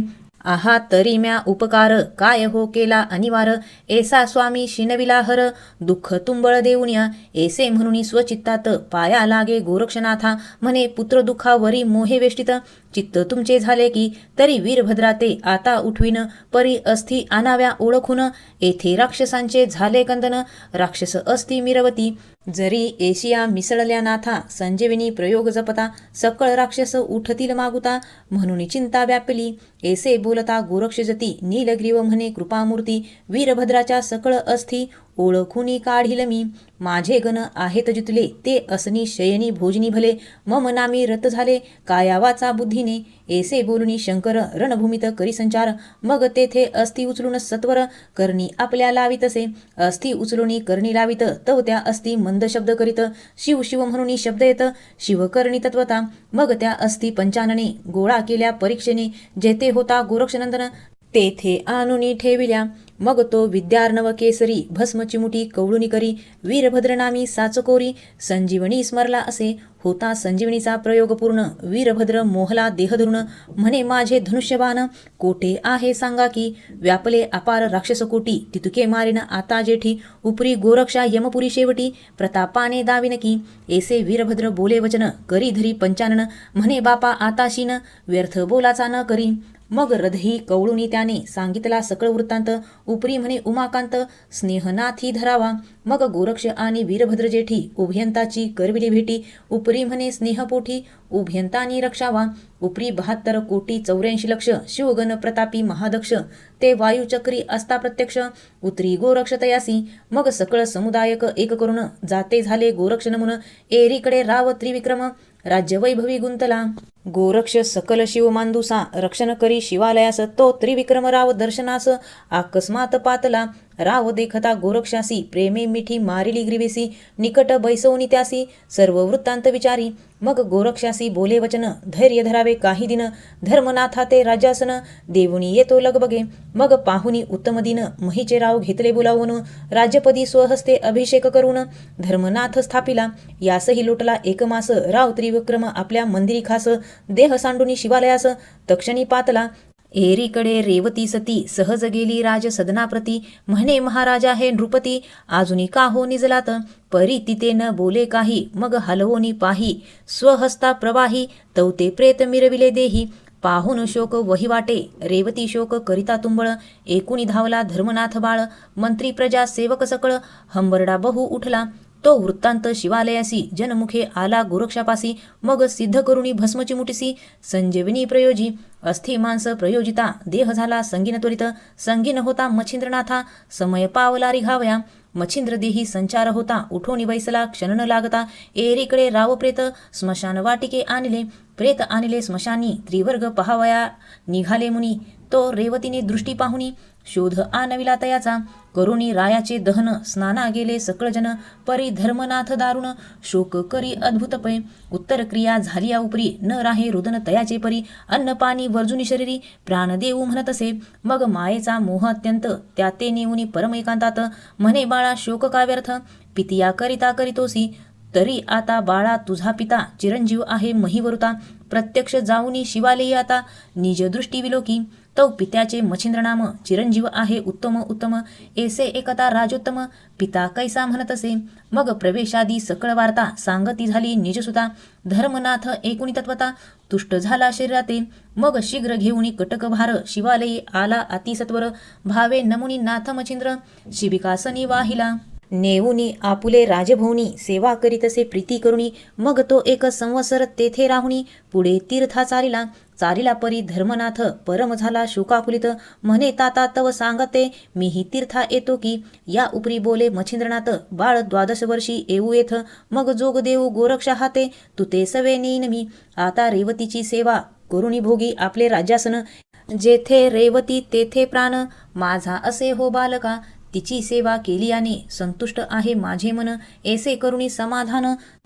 आहा तरी म्या उपकार, काय हो केला अनिवार. ऐसा स्वामी शिनविला हर, दुःख तुंबळ देऊनिया. ऐसे म्हणून स्वचित्तात, पाया लागे गोरक्षनाथा. म्हणे पुत्र दुःखावरी मोहे वेष्टित. चित्त तुमचे झाले की तरी वीरभद्रा ते आता उठविन परी अस्थि आणाव्या ओळखून येथे राक्षसांचे झाले कंदन राक्षस असती मिरवती जरी एशिया मिसळल्या नाथा संजीवनी प्रयोग जपता सकळ राक्षस उठतील मागुता म्हणून चिंता व्यापली ऐसे बोलता गोरक्ष जती नीलग्रीव म्हणे कृपामूर्ती वीरभद्राच्या सकळ अस्थि ओळखुनी काढील मी माझे गण आहेत जितले ते असनी शयनी भोजनी भले मम नामी रत झाले कायावाचा बुद्धीने ऐसे बोलुनी शंकर रणभूमीत करी संचार मग तेथे अस्थि उचलून सत्वर करणी आपल्या लावितसे अस्थि उचलूनी करणी लावित तव त्या अस्थि मंद शब्द करीत शिव शिव म्हणून शब्द येत शिवकर्णी तत्वता मग त्या अस्थि पंचानने गोळा केल्या परीक्षेने जेथे होता गोरक्षनंदन तेथे आणुनी ठेविल्या मग तो विद्यार्णव केसरी भस्म चिमुटी कवळुनी करी वीरभद्र नामी साचकोरी संजीवनी स्मरला असे होता संजीवनीचा प्रयोग पूर्ण वीरभद्र मोहला देह धरून म्हणे माझे धनुष्यबाण कोठे आहे सांगा की व्यापले अपार राक्षसकोटी तितुके मारिन आता जेठी उपरी गोरक्षा यमपुरी शेवटी प्रतापाने दाविन की ऐसे वीरभद्र बोले वचन करी धरी पंचानन म्हणे बापा आताशीन व्यर्थ बोलाचा न करी मग रधही कवळुनी त्याने सांगितला सकळ वृत्तांत उपरी म्हणे उमाकांत स्नेहनाथी धरावा मग गोरक्ष आणि वीरभद्र जेठी उभयंताची करविली भेटी उपरी म्हणे स्नेहपोठी उभयंतानी रक्षावा उपरी 72 कोटी 84 लक्ष शिवगण प्रतापी महादक्ष ते वायुचक्री असता प्रत्यक्ष उतरी गोरक्ष तयासी मग सकळ समुदायक एक करून जाते झाले गोरक्ष नमुन एरीकडे राव त्रिविक्रम राज्य वैभवी गुंतला गोरक्ष सकल शिव मांदुसा रक्षण करी शिवालयास तो त्रिविक्रम राव दर्शनास अकस्मात पातला राव देखता गोरक्षासी प्रेमे मिठी मारिली ग्रीवेसी निकट बैसवनी त्यासी सर्व वृत्तांत विचारी मग गोरक्षासी बोले वचन धैर्य धरावे काही दिन धर्मनाथा ते राजासन देवुनी येतो लगबगे मग पाहुनी उत्तम दिन महीचे राव घेतले बोलावून राज्यपदी स्वहस्ते अभिषेक करून धर्मनाथ स्थापिला यासही लोटला एक मास राव त्रिविक्रम आपल्या मंदिरी खास देह सांडुनी शिवालयास तक्षणी पातला एरीकडे रेवती सती सहज गेली राज सदनाप्रती म्हणे महाराजा हे नृपती अजुनी का हो निजलात परी तिथे न बोले काही मग हलवोनी पाही स्वहस्ता प्रवाही तवते प्रेत मिरविले देही पाहून शोक वहिवाटे रेवती शोक करिता तुंबळ एकूणी धावला धर्मनाथ बाळ मंत्री प्रजा सेवक सकळ हंबरडा बहु उठला तो वृत्तांत शिवालयासी जनमुखे आला गोरक्षापासी मग सिद्ध करुणी भस्मची मुठीसी संजीवनी प्रयोजी अस्थि मांस प्रयोजिता देह झाला संगीन त्वरित संगीन होता मच्छिंद्रनाथा समय पावला रिघावया मच्छिंद्र देही संचार होता उठोनी बैसला क्षण न लागता एरीकडे राव प्रेत स्मशान वाटिके आणले प्रेत आणले स्मशानी त्रिवर्ग पहावया निघाले मुनी तो रेवतीने दृष्टी पाहुनी शोध आणविला तयाचा करुणी रायाचे दहन स्नाना गेले सकळजन परी धर्मनाथ दारुण शोक करी अद्भुत पै उत्तर क्रिया झालिया उपरी न राहे रुदन तयाचे परी अन्न पाणी वर्जुनी शरीरी प्राण देऊ म्हणत असे मग मायेचा मोह अत्यंत त्या ते नेऊनी परम एकांतात म्हणे बाळा शोक का व्यर्थ पितिया करिता करीतोसी तरी आता बाळा तुझा पिता चिरंजीव आहे महिवरुता प्रत्यक्ष जाऊनी शिवालयी आता निज दृष्टी विलोकी तो पित्याचे मच्छिंद्रनाम चिरंजीव आहे उत्तम उत्तम ऐसे एकता राजोत्तम पिता कैसा म्हणत असे मग प्रवेशादी सकळ वार्ता सांगती झाली निजसुता धर्मनाथ एकूणी तत्वता तुष्ट झाला शरीराते मग शीघ्र घेऊनी कटक भार शिवालयी आला अतिसत्वर भावे नमुनी नाथ मच्छिंद्र शिबिकासनी वाहिला नेऊनी आपुले राजभवनी सेवा करीतसे प्रीती करुणी मग तो एक संवत्सर तेथे राहुनी पुढे तीर्था चालिला परी धर्मनाथ परम झाला शोकाकुलित म्हणे ताता तव सांगते मीही तीर्था येतो की या उपरी बोले मच्छिंद्रनाथ बाळ 12 वर्षी येऊ येथ मग जोग देऊ गोरक्षा हाते तुते सवे नेईन मी आता रेवतीची सेवा करुणी भोगी आपले राज्यासन जेथे रेवती तेथे प्राण माझा असे हो बालका तिची सेवा केलियाने संतुष्ट आहे माझे मन ऐसे करुणी समाधान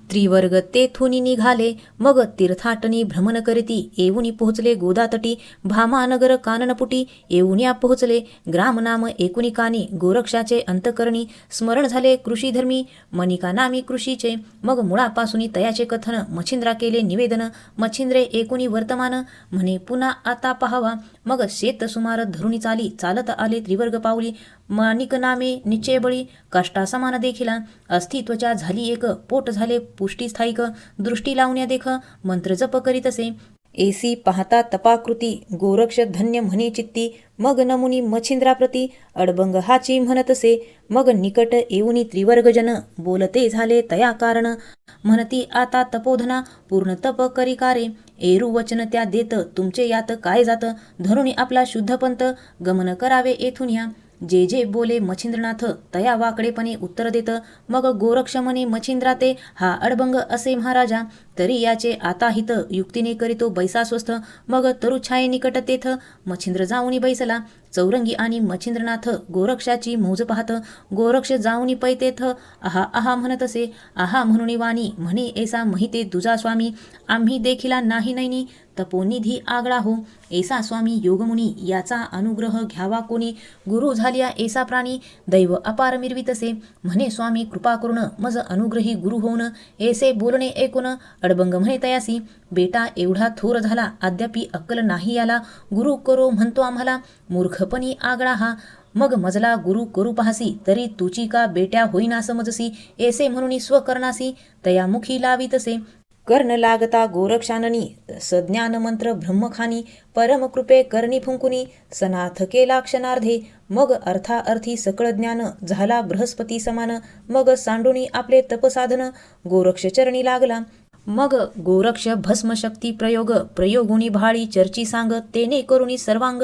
त्रिवर्ग तेथुनी निघाले मग तीर्थाटनी भ्रमण करीती येऊनी पोहोचले गोदातटी भामानगर काननपुटी येऊन्या पोहोचले ग्रामनाम एकुणी कानी गोरक्षाचे अंतकरणी स्मरण झाले कृषीधर्मी मनिका नामी कृषीचे मग मुळापासून तयाचे कथन मच्छिंद्रा केले निवेदन मच्छिंद्रे एकुणी वर्तमान म्हणे पुन्हा आता पहावा मग शेत सुमार धरुणी चालत आले त्रिवर्ग पावली माणिक नामे निश्चय बळी काष्टा समान देखिला अस्तित्वच्या झाली एक पोट झाले पुष्टी स्थायिक दृष्टी लावण्या देख मंत्र जप करीत असे एसी पाहता तपाकृती गोरक्ष धन्य म्हणे चित्ती मग नमुनी मच्छिंद्राप्रती अडबंग हाची म्हणतसे मग निकट येऊनी त्रिवर्गजन बोलते झाले तया कारण म्हणती आता तपोधना पूर्ण तप करी कारे एरू वचन त्या देत तुमचे यात काय जात धरुणी आपला शुद्ध पंत गमन करावे येथून या जे जे बोले मच्छिंद्रनाथ तया वाकडेपणे उत्तर देत मग गोरक्ष म्हणे मच्छिंद्राते हा अडबंग असे महाराजा तरी याचे आता हित युक्तीने करीतो बैसा स्वस्थ मग तरुछाये निकट तेथ मच्छिंद्र जाऊनी बैसला चौरंगी आणि मच्छिंद्रनाथ गोरक्षाची मौज पाहत गोरक्ष जाऊनी पै तेथ आहा आहा म्हणत असे आहा म्हणून वाणी म्हणे ऐसा महिते तुझा स्वामी आम्ही देखिला नाही नैनी तपोनिधी आगळा हो ऐसा स्वामी योगमुनी याचा अनुग्रह घ्यावा कोणी गुरु झालिया ऐसा प्राणी दैव अपार मिरवितसे म्हणे स्वामी कृपा करून मज अनुग्रही गुरु होऊन ऐसे बोलणे ऐकून अडबंग म्हणे तयासी बेटा एवढा थोर झाला अद्यापि अक्कल नाही याला गुरु करो म्हणतो आम्हाला मूर्खपणी आगळा हा मग मजला गुरु करू पाहसी तरी तुची का बेट्या होईना समजसी ऐसे म्हणून स्वकर्णासी तयामुखी लावितसे कर्ण लागता गोरक्षाननी सज्ञान मंत्र ब्रह्मखानी परमकृपे करणी फुंकुनी सनाथ केला क्षणार्धे मग अर्थाअर्थी सकळ ज्ञान झाला बृहस्पती समान मग सांडुनी आपले तपसाधन गोरक्ष चरणी लागला मग गोरक्ष भस्मशक्ती प्रयोगुनी भाळी चर्ची सांग तेने करुणी सर्वांग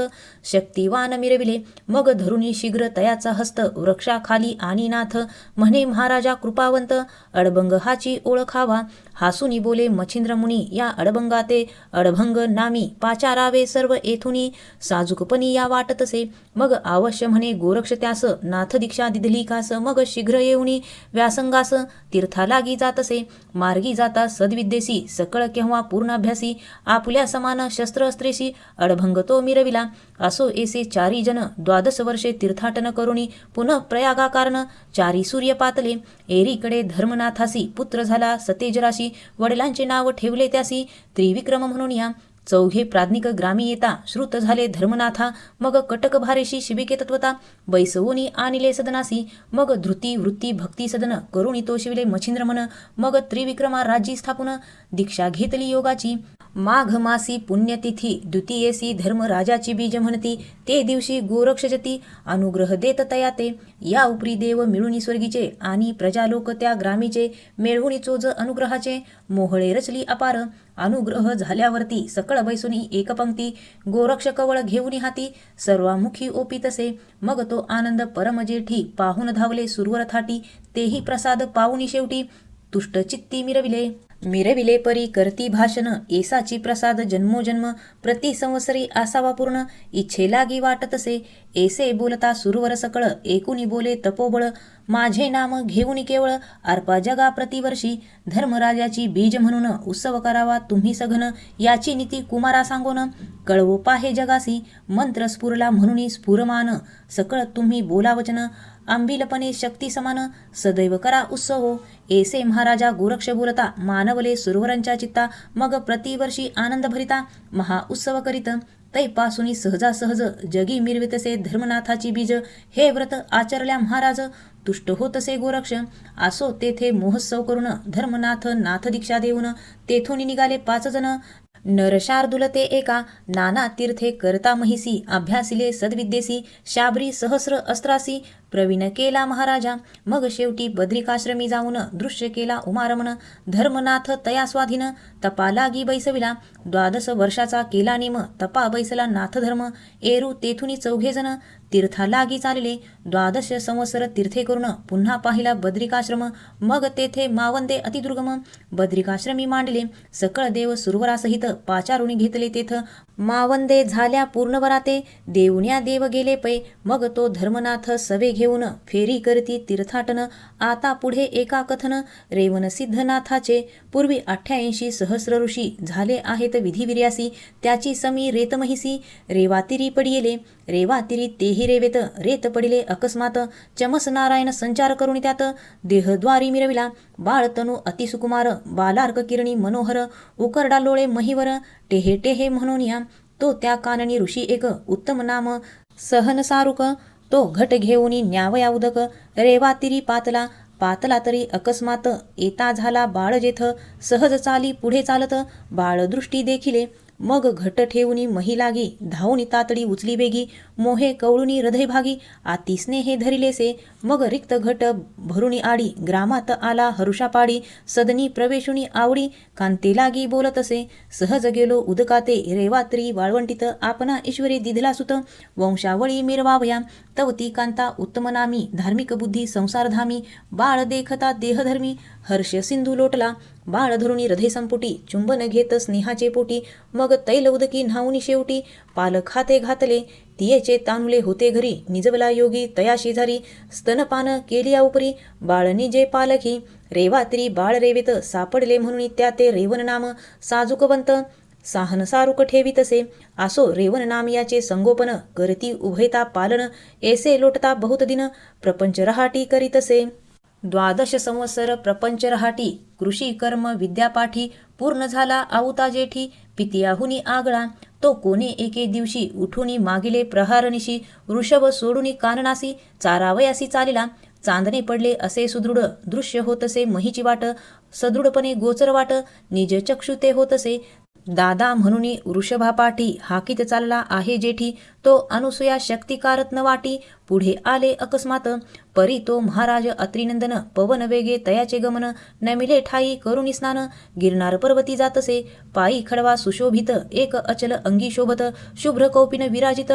शक्तिवान मिरविले मग धरुणी शीघ्र तयाचा हस्त वृक्षाखाली आणि नाथ म्हणे महाराजा कृपावंत अडबंग हाची ओळखावा हासुनी बोले मच्छिंद्र मुनी या अडबंगाते अडभंग नामी पाचारावे सर्व येथुनी साजूकपणी या वाटतसे मग अवश्य म्हणे गोरक्ष त्यास नाथ दीक्षा दिधली कास मग शीघ्र येऊनी व्यासंगास तीर्थालागी जातसे मार्गी जाता सद्विद्येसी सकळ केव्हा पूर्णाभ्यासी आपुल्या समान शस्त्रअस्त्रेशी अडभंग तो मिरविला असो ऐसे चारी जन 12 वर्षे तीर्थाटन करुणी पुनः प्रयागा कारण चारी सूर्य पातले एरीकडे धर्मनाथासी पुत्र झाला सतेजराशी वडिलांचे नाव ठेवले त्यासी त्रिविक्रम म्हणून या चौघे प्राज्ञिक ग्रामी येता श्रुत झाले धर्मनाथा मग कटक भारेशी शिबिके तत्वता बैसवोनी आणिले सदनासी मग धृती वृत्ती भक्ती सदन करुणी तो शिविले मच्छिंद्र मन मग त्रिविक्रमा राज्यी स्थापून दीक्षा घेतली योगाची माघ मासी पुण्यतिथी द्वितीयेसी धर्मराजाची बीज म्हणती ते दिवशी गोरक्षजती अनुग्रह देत तया ते या उपरी देव मिळूनी स्वर्गीचे आणि प्रजालोक त्या ग्रामीचे मिळवूनी चोज अनुग्रहाचे मोहळे रचली अपार अनुग्रह झाल्यावरती सकळ बैसुनी एक पंक्ती गोरक्ष कवळ घेऊनी हाती सर्वामुखी ओपितसे मग तो आनंद परमजेठी पाहून धावले सुरवर थाटी तेही प्रसाद पाहुनी शेवटी तुष्टचित्ती मिरविले परी करती भाषण ऐसाची प्रसाद जन्मोजन्म प्रति संवत्सरी आसावा पूर्ण इच्छे लागी वाटतसे ऐसे बोलता सुरवर सकळ एकुनी बोले तपोबळ माझे नाम घेऊनी केवळ अर्पा जगा प्रतिवर्षी धर्मराजाची बीज म्हणून उत्सव करावा तुम्ही सघन याची नीती कुमारा सांगोन कळवो पाहे जगासी मंत्र स्फुरला म्हणून स्फुरमान सकळ तुम्ही बोला वचन आंबिलपणे शक्ती समान सदैव करा उत्सव ऐसे महाराजा गोरक्ष बोलता मानवले सुरवरांच्या चित्ता मग प्रतिवर्षी आनंद भरिता महा उत्सव करीत तैपासुनी सहजासहज जगी मिरवितसे धर्मनाथाची बीज हे व्रत आचरल्या महाराज तुष्ट होतसे गोरक्ष असो तेथे महोत्सव करून धर्मनाथ नाथ दीक्षा देऊन तेथून निघाले 5 जण नरशार्दूल ते एका नाना तीर्थे करता महिसी अभ्यासिले सद्विद्येसी शाबरी सहस्र अस्त्रासी प्रवीण केला महाराजा मग शेवटी बद्रिकाश्रमी जाऊन दृश्य केला उमारमण धर्मनाथ तया स्वाधीन तपा लागी बैसविला 12 वर्षाचा केला नेम तपा बैसला नाथ धर्म एरू तेथुनी 4 जण तीर्था लागी चालले 12 संवत्सर तीर्थे करून पुन्हा पाहिला बद्रिकाश्रम मग तेथे मावंदे अतिदुर्गम बद्रिकाश्रमी मांडले सकळ देव सुरवरासहित पाचारुणी घेतले तेथ मावंदे झाल्या पूर्णवराते देवण्या देव गेले पै मग तो धर्मनाथ सवे घेऊन फेरी करती तीर्थाटन आता पुढे एका कथन रेवन सिद्धनाथाचे पूर्वी 88 सहस्र ऋषी झाले आहेत विधिविर्यासी त्याची समी रेतमहिसी रेवातिरी पडिले रेवातिरी तेही रेवेत रेत पडिले अकस्मात चमस नारायण संचार करून त्यात देहद्वारी मिरविला बाळतनु अतिसुकुमार बालार्क किरणी मनोहर उकरडा लोळे महिवर टेहे टेहे म्हणून या तो त्या काननी ऋषी एक उत्तम नाम सहन सारुक तो घट घेऊनी न्यावया उदक रेवातिरी पातला तरी अकस्मात येता झाला बाळ जेथ सहज चाली पुढे चालत बाळ दृष्टी देखिले मग घट ठेवूनी मही लागी, धावूनी तातडी उचली बेगी, मोहे कवळुनी हृदय भागी, आती स्नेहे धरिलेसे, मग रिक्त घट भरुनी आडी, ग्रामात आला हरुषा पाडी, सदनी प्रवेशुनी आवडी, कांते लागी बोलतसे, सहज गेलो उदकाते, रेवात्री वाळवंटीत, आपणा ईश्वरी दिधला सुत, वंशावळी मिरवावया, तवती कांता उत्तम नामी, धार्मिक बुद्धी संसारधामी, बाळ देखता देहधर्मी, हर्ष सिंधू लोटला, बाळ धरुणी हृदय संपुटी, चुंबन घेत स्नेहाचे पोटी, मग तैल उदकी न्हाऊनी शेवटी, पाल खाते घातले, तियेचे तानुले होते घरी, निजवला योगी तया शेजारी, स्तनपान केलिया उपरी, बाळ निजे पालखी, रेवात्री बाळ रेवेत, सापडले म्हणून त्या ते रेवन नाम, साजूकवंत साहन सारुक ठेवीतसे, आसो रेवन नाम याचे संगोपन, करती उभयता पालन, ऐसे लोटता बहुत दिन, प्रपंच रहाटी करीतसे. 12 संवत्सर प्रपंच रहाटी, कृषी कर्म विद्यापाठी, पूर्ण झाला आऊता जेठी, पितियाहुनी आगळा, तो कोणे एके दिवशी उठूनी मागिले प्रहारनिशी, वृषभ सोडूनी काननासी, चारावयासी चालिला, चांदणे पडले असे सुदृढ, दृश्य होतसे महीची वाट, सदृढपणे गोचर वाट, निज चक्षु ते होतसे, दादा म्हणूनी वृषभापाठी, हाकीत चालला आहे जेठी, तो अनुसूया शक्तिकारत न वाटी, पुढे आले अकस्मात, परी तो महाराज अत्रिनंदन, पवन वेगे तयाचे गमन, नमिले ठाई करुणी स्नान, गिरनार पर्वती जातसे, पायी खडवा सुशोभित, एक अचल अंगी शोभत, शुभ्र कौपिन विराजित,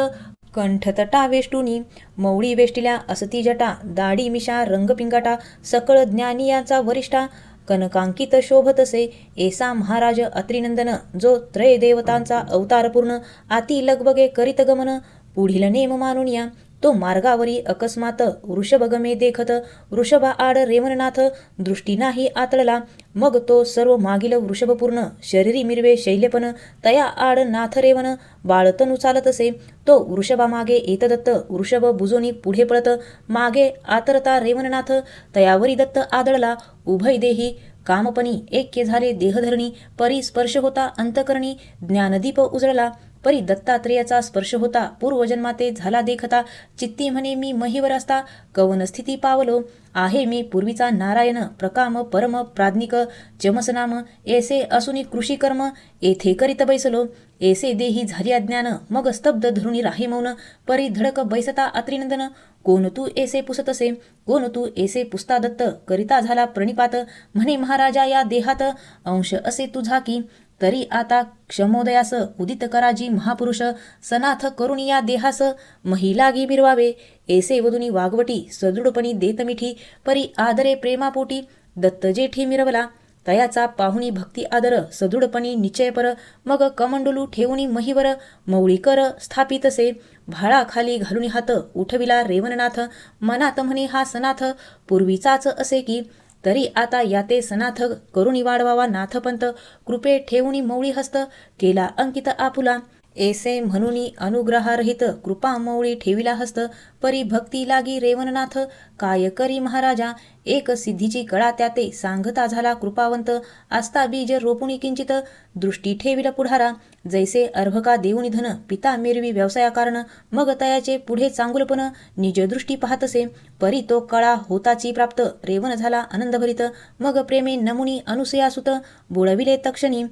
कंठतटा वेष्टुनी, मौळी वेष्टिल्या असती जटा, दाढी मिशा रंगपिंगाटा, सकळ ज्ञानियाचा वरिष्ठा, कनकांकित शोभतसे, ऐसा महाराज अत्रिनंदन, जो त्रय देवतांचा अवतार पूर्ण, आती लगबगे करीत गमन, पुढील नेम मानून या, तो मार्गावरी अकस्मात, वृषभगमे देखत, वृषभा आड रेवननाथ, दृष्टी नाही आतळला, मग तो सर्व मागील वृषभपूर्ण, शरीरी मिरवे शैल्यपन, तया आड नाथ रेवन, बाळतनु चालतसे, तो वृषभामागे येतदत्त, वृषभ बुजोनी पुढे पळत, मागे आतरता रेवननाथ, तयावरी दत्त आदळला, उभय देही कामपणी, ऐक्य झाले देहधरणी, परी स्पर्श होता अंतकरणी, ज्ञानदीप उजळला, परी दत्तात्रेयाचा स्पर्श होता पूर्वजन्माते झाला देखता, चित्ती म्हणे मी महीवर असता, कवन स्थिती पावलो, आहे मी पूर्वीचा नारायण, प्रकाम परम प्राज्ञिक, चमसनाम, ऐसे असुनी कृषी कर्म, येथे करीत बैसलो, ऐसे देही झाली अज्ञान, मग स्तब्ध धरुणी राही मौन, परी धडक बैसता अत्रिनंदन, कोण तू ऐसे पुसतसे, कोण तू ऐसे पुसता दत्त, करिता झाला प्रणिपात, म्हणे महाराजा या देहात, अंश असे तुझा की, तरी आता क्षमोदयास उदित कराजी महापुरुष, सनाथ करुणी या देहास, महिलागी मिरवावे, ऐसे वदुनी वागवटी, सदृढपणी देत मिठी, परी आदरे प्रेमापोटी, दत्त जेठी मिरवला, तयाचा पाहुणी भक्ती आदर, सदृढपणी निश्चयपर, मग कमंडलू ठेवूनी महीवर, मौळीकर स्थापितसे, भाळाखाली घालूनी हात, उठविला रेवननाथ, मनात म्हणे हा सनाथ, पूर्वीचाच असे की, तरी आता याते सनाथ करुणी वाढवावा नाथपंत, कृपे ठेवूनी मौळी हस्त, केला अंकित आपुला, ऐसे म्हणूनी अनुग्रहारहित, कृपा मौळी ठेविला हस्त, परी भक्ती लागी रेवननाथ, काय करी महाराजा, एक सिद्धीची कळा त्याते, सांगता झाला कृपावंत, आस्था बीज रोपुणी किंचित, दृष्टी ठेविला पुढारा, जैसे अर्भका देऊनी धन, पिता मेरवी व्यवसाया कारण, मग तयाचे पुढे चांगुलपण, निज दृष्टी पाहतसे, परी तो कळा होताची प्राप्त, रेवन झाला आनंदभरित, मग प्रेमे नमुनी अनुसयासुत, बोळविले तक्षणी,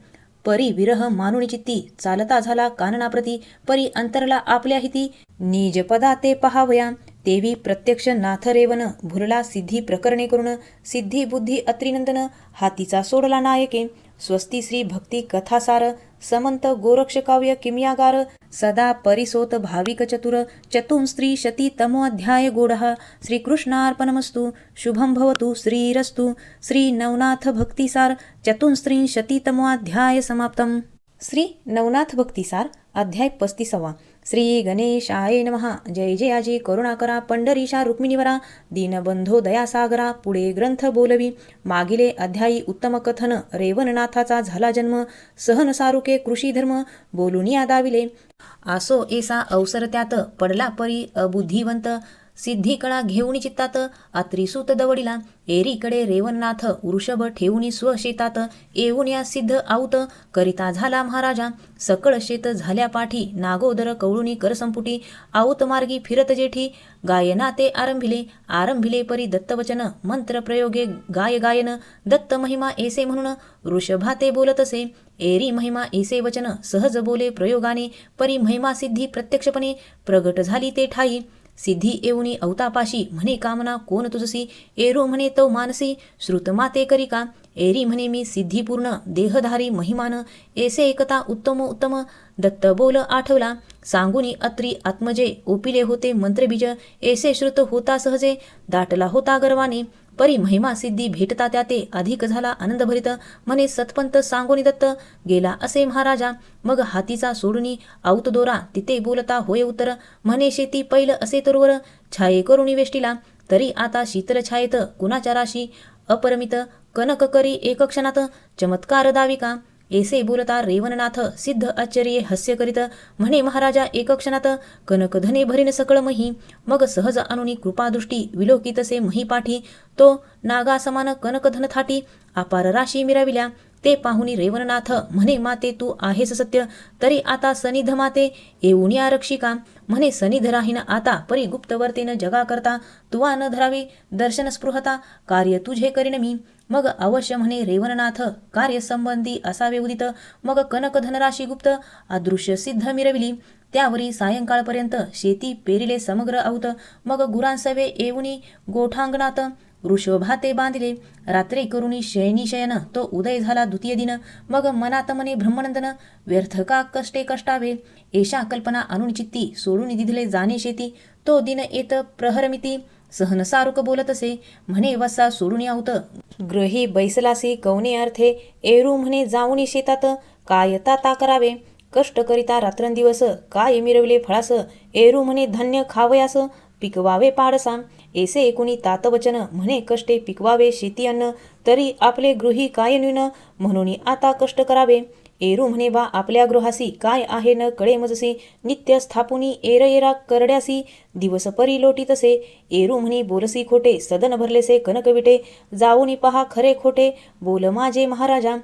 परी विरह मानुनी चित्ती, चालता झाला काननाप्रती, परी अंतरला आपल्या हिती, निज पदा ते पहावया, तेवी प्रत्यक्ष नाथ रेवन, भुरला सिद्धी प्रकरणे करून, सिद्धी बुद्धी अत्रिनंदन, हातीचा सोडला नायके, स्वस्ती श्री भक्ती कथासार, समंत गोरक्ष काव्य किमयागार, सदा परिसोत भाविक चतुर, चतुंस्त्री शती तमोऽध्याय गोडः, श्रीकृष्णार्पणमस्तु, शुभं भवतु श्रीरस्तु, श्री नवनाथ भक्तिसार, चतुंस्त्रिंशती तमोऽध्याय समाप्तम. श्री नवनाथ भक्तिसार अध्याय 35. श्री गणेशाय नमः. जय जयाजी करुणाकरा पंढरीशा रुक्मिणीवरा, दीनबंधो दयासागरा, पुढे ग्रंथ बोलवी. मागिले अध्यायी उत्तम कथन, रेवणनाथाचा झाला जन्म, सहन सारुके कृषी धर्म, बोलून या दाविले. आसो ऐसा अवसर त्यात, पडला परी अबुद्धिवंत, सिद्धी कळा घेऊन चित्तात, अत्रिसूत दवडिला एरीकडे रेवणनाथ, वृषभ ठेवून स्वशेतात, येऊन या सिद्ध आऊत करिता झाला महाराजा, सकळ शेत झाल्या पाठी, नागोदर कवळुनी करसंपुटी, आऊत मार्गी फिरत जेठी, गायना ते आरंभिले परी दत्तवचन, मंत्र प्रयोगे गायन, दत्त महिमा ऐसे म्हणून वृषभा ते बोलतसे, एरी महिमा ऐसे वचन, सहज बोले प्रयोगाने, परी महिमा सिद्धी प्रत्यक्षपणे प्रगट झाली ते ठाई, सिद्धी येऊनी अवतापाशी, म्हणे कामना कोण तुझसी, एरू म्हणे तो मानसी, श्रुत माते करी का, एरी म्हणे मी सिद्धीपूर्ण देहधारी महिमान, ऐसे एकता उत्तम उत्तम, दत्त बोल आठवला, सांगुनी अत्री आत्मजे, ओपिले होते मंत्रबीज, ऐसे श्रुत होता सहजे, दाटला होता गर्वाने, परी महिमा सिद्धी भेटता त्या ते अधिक झाला आनंद भरित, म्हणे सतपंत सांगोनी दत्त, गेला असे महाराजा, मग हातीचा सोडूनी आऊत दोरा, तिथे बोलता होय उत्तर, म्हणे शेती पैल असे तरोवर, छाये करुणी वेष्टीला, तरी आता शीतल छायेत कुणाच्या राशी, अपरमित कनक करी एक क्षणात, चमत्कार दाविका, ऐसे बोलता रेवणनाथ, सिद्ध आश्चर्ये हास्य करीत, म्हणे महाराजा एक क्षणात, कनक धने भरीन सकळ मही, मग सहज अनुनी कृपादृष्टी, विलोकितसे मही पाठी, तो नागा समान कनक धन थाटी, अपार राशी मिराविल्या, ते पाहुनी रेवणनाथ, म्हणे माते तू आहेस सत्य, तरी आता सनिध माते येऊन या रक्षिका, म्हणे सनिध राहीन आता, परी गुप्त वर्तेन जगा करता, तुवा न धरावी दर्शन स्पृहता, कार्य तुझे करीन मी, मग अवश्य म्हणे रेवणनाथ, कार्य संबंधी असावे उदित, मग कनक धनराशी गुप्त अदृश्य सिद्ध मिरविली, त्यावरी सायंकाळपर्यंत शेती पेरिले समग्र आऊत, मग गुरांसवे येऊनी गोठांगणात, वृषभाते बांधिले, रात्री करुणी शयनी शयन, तो उदय झाला द्वितीय दिन, मग मनात मने ब्रह्मनंदन, व्यर्थ का कष्टे कष्टावे, एषा कल्पना आणून चित्ती, सोडून दिधले जाणे शेती, तो दिन येत प्रहरमिती, सहन सारुक बोलतसे, म्हणे वसा सोडून आऊत, ग्रही बैसलासे कवने अर्थे, एरू म्हणे जाऊनी शेतात, काय ताता करावे, कष्ट करिता रात्रंदिवस, काय मिरवले फळास, एरू म्हणे धान्य खावयास, पिकवावे पाडसा, ऐसे एकुणी तातवचन, म्हणे कष्टे पिकवावे शेती अन्न, तरी आपले गृही काय न्यून, म्हणून आता कष्ट करावे, एरू म्हणे बा आपल्या गृहासी, काय आहे न कळे मजसी, नित्य स्थापुनी एरा करड्यासी, दिवस परी लोटीतसे, एरू म्हणे बोलसी खोटे, सदन भरलेसे कनक विटे, जाऊनी पहा खरे खोटे, बोल माझे महाराजा,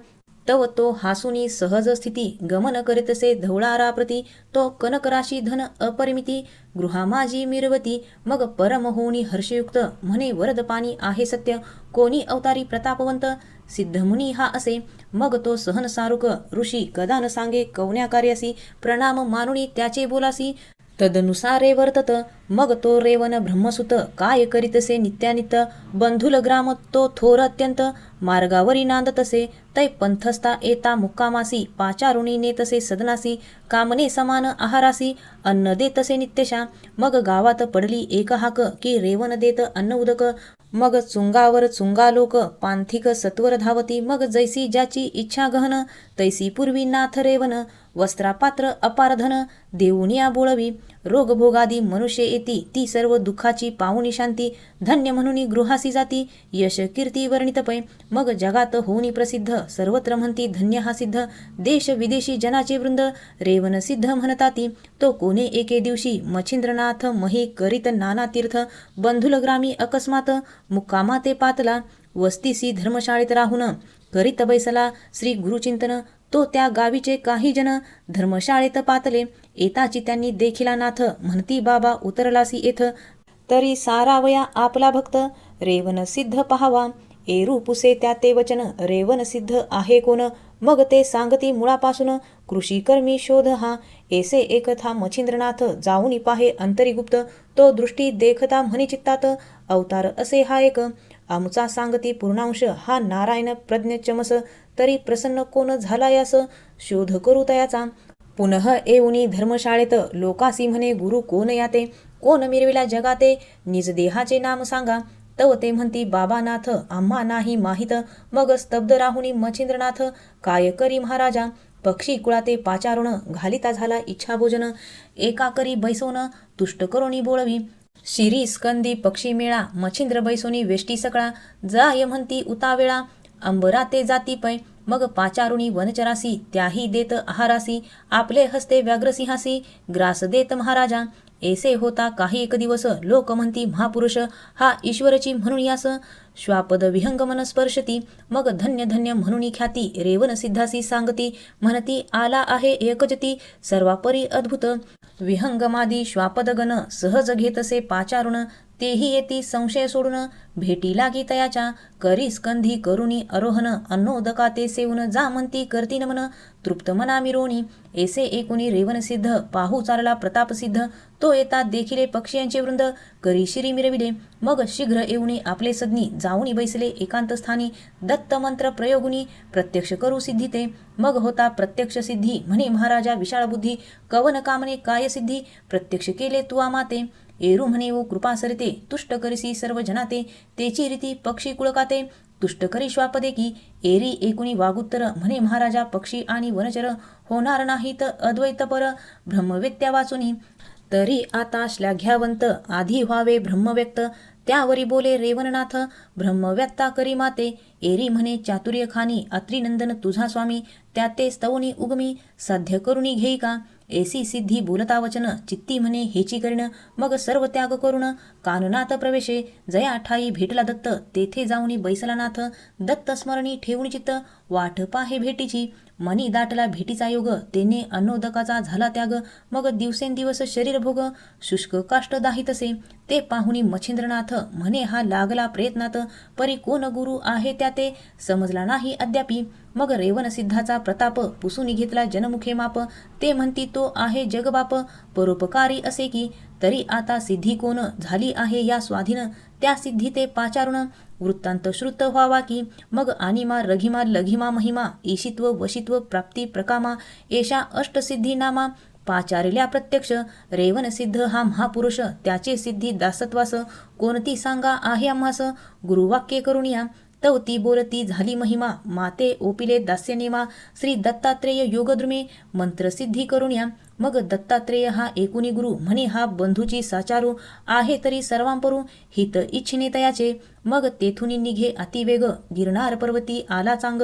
तव तो हासुनी सहज स्थिती, गमन करीतसे धवळारा प्रती, तो कनक राशी धन अपरिमिती, गृहा माझी मिरवती, मग परम होनी हर्षयुक्त, म्हणे वरद पाणी आहे सत्य, कोणी अवतारी प्रतापवंत, सिद्ध मुनी हा असे, मग तो सहन सारुक, ऋषी कदा न सांगे कवन्या कार्यासी, प्रणाम मानुनी त्याचे बोलासी, तदनुसारे वर्तत, मग तो रेवन ब्रह्मसुत, काय करीतसे नित्यानित्य, बंधुल ग्राम तो थोर अत्यंत, मार्गावरी नांदतसे, तै पंथस्था येता मुक्कामासी, पाचारुणी नेतसे सदनासी, कामने समान आहारासी, अन्न देतसे नित्यशा, मग गावात पडली एक हाक, की रेवन देत अन्न उदक, मग चुंगावर चुंगा लोक, पांथिक सत्वर धावती, मग जैसी ज्याची इच्छा गहन, तैसी पूर्वी नाथ रेवन, वस्त्रापात्र अपारधन, देऊनिया बोळवी, रोगभोगादी मनुष्य येती, ती सर्व दुःखाची पाहुणी शांती, धन्य म्हणून गृहासी जाती, यश कीर्ती वर्णितपै, मग जगात होऊनी प्रसिद्ध, सर्वत्र म्हणती धन्य हा सिद्ध, देश विदेशी जनाचे वृंद, रेवन सिद्ध म्हणताती, तो कोणे एके दिवशी, मच्छिंद्रनाथ मही करीत नाना तीर्थ, बंधुल ग्रामी अकस्मात, मुक्कामा ते पातला, वस्तीसी धर्मशाळेत राहून, करीत बैसला श्री गुरुचिंतन, तो त्या गावीचे काही जन, धर्मशाळेत पातले, येताची त्यांनी देखिला नाथ, म्हणती बाबा उतरलासी येथ, तरी सारावया आपला भक्त, रेवन सिद्ध पहावा, एरू पुसे त्या ते वचन, रेवन सिद्ध आहे कोण, मग ते सांगती मुळापासून, कृषी कर्मी शोध हा, ऐसे एकथा मच्छिंद्रनाथ, जाऊनी पाहे अंतरिगुप्त, तो दृष्टी देखता म्हणी चित्तात, अवतार असे हा एक, आमचा सांगती पूर्णांश, हा नारायण प्रज्ञ चमस, तरी प्रसन्न कोण झाला यास, शोध करू तयाचा, पुनः येऊनी धर्मशाळेत, लोकासी म्हणे गुरु कोण याते, कोण मिरविला जगाते, निज देहाचे नाम सांगा, तव ते म्हणती बाबानाथ, आम्हा नाही माहित, मग स्तब्ध राहुनी मच्छिंद्रनाथ, काय करी महाराजा, पक्षी कुळाते पाचारुण, घालिता झाला इच्छा भोजन, एका करी बैसोन, तुष्ट करोनी बोळवी, शिरी स्कंदी पक्षी मेळा, मच्छिंद्र बैसोनी वेष्टी सकळा, जाय म्हणती उतावेळा, अंबराते जाती पै, मग पाचारुणी वनचरासी, त्याही देत आहारासी, आपले हस्ते व्याघ्रसिंहासी, ग्रास देत महाराजा, ऐसे होता काही एक दिवस, लोक म्हणती महापुरुष हा ईश्वरची म्हणून यास. श्वापद विहंगमन स्पर्शती, मग धन्य धन्य म्हणून ख्याती रेवन सिद्धासी सांगती. म्हणती आला आहे एकजती, सर्वापरी अद्भुत. विहंगमादी श्वापदगण सहज घेतसे पाचारुण. तेही येती संशय सोडून, भेटी लागी तयाच्या करी स्कंधी करुणी आरोहण. अन्नोदका ते सेवून जा म्हणती करती नमन, तृप्त मना मिरोणी. ऐसे एकुणी रेवन सिद्ध, पाहू चालला प्रताप सिद्ध. तो येतात देखिले पक्षीयांचे वृंद, करी शिरी मिरविले. मग शीघ्र येऊनी आपले सदनी, जाऊनी बैसले एकांत स्थानी. दत्त मंत्र प्रयोगुनी प्रत्यक्ष करू सिद्धी ते. मग होता प्रत्यक्ष सिद्धी, म्हणे महाराजा विशाळ बुद्धी. कवन कामने काय सिद्धी, प्रत्यक्ष केले तुआ माते. एरू म्हणे ओ कृपा सरिते, तुष्ट करिसी सर्व जनाते. तेची रीती पक्षी कुळकाते, तुष्ट करी श्वापदे की. एरी एकुणी वागुत्तर, म्हणे महाराजा पक्षी आणि वनचर. होणार नाहीत अद्वैत पर, ब्रह्मवेत्या वाचुनी. तरी आता श्लाघ्यावंत, आधी व्हावे ब्रह्मव्यक्त. त्यावरी बोले रेवणनाथ, ब्रह्मव्यक्ता करी माते. एरी म्हणे चातुर्य खानी, अत्रिनंदन तुझा स्वामी. त्याते स्तवनी उगमी, साध्य करुणी घेई का. ऐसी सिद्धी बोलता वचन, चित्ती म्हणे हेची करीन. मग सर्व त्याग करून काननाथ प्रवेशे. जया ठाई भेटला दत्त, तेथे जाऊनी बैसला नाथ. दत्त स्मरणी ठेवून चित्त, वाट पाहे भेटीची. मनी दाटला भेटीचा योग, तेने अन्नोदकाचा झाला त्याग. मग दिवसेंदिवस शरीर भोग, शुष्क काष्ट दाहितसे. ते पाहुनी मच्छिंद्रनाथ, म्हणे हा लागला प्रयत्नात. परी कोण गुरु आहे त्याते, समजला नाही अद्यापी. मग रेवन सिद्धाचा प्रताप, पुसूनी घेतला जनमुखे माप. ते म्हणती तो आहे जगबाप, परोपकारी असे की. तरी आता सिद्धी कोण झाली आहे या स्वाधीन. त्या सिद्धी ते पाचारुण, वृत्तांत श्रुत व्हावा की. मग आणिमा रघिमा लघिमा महिमा, ईशित्व वशित्व प्राप्ती प्रकामा. एषा अष्टसिद्धी नामा, पाचारल्या प्रत्यक्ष. रेवन सिद्ध हा महापुरुष, त्याचे सिद्धी दासत्वास. कोणती सांगा आहे आम्हास, गुरुवाक्ये करुणिया. तवती बोलती झाली महिमा, माते ओपिले दास्य नेमा. श्री दत्तात्रेय योगद्रुमे, मंत्रसिद्धी करुण्या. मग दत्तात्रेय हा एकुणी गुरु, म्हणे हा बंधूची साचारू. आहे तरी सर्वांपरू, हित इच्छिने तयाचे. मग तेथुनी निघे अतिवेग, गिरनार पर्वती आला चांग.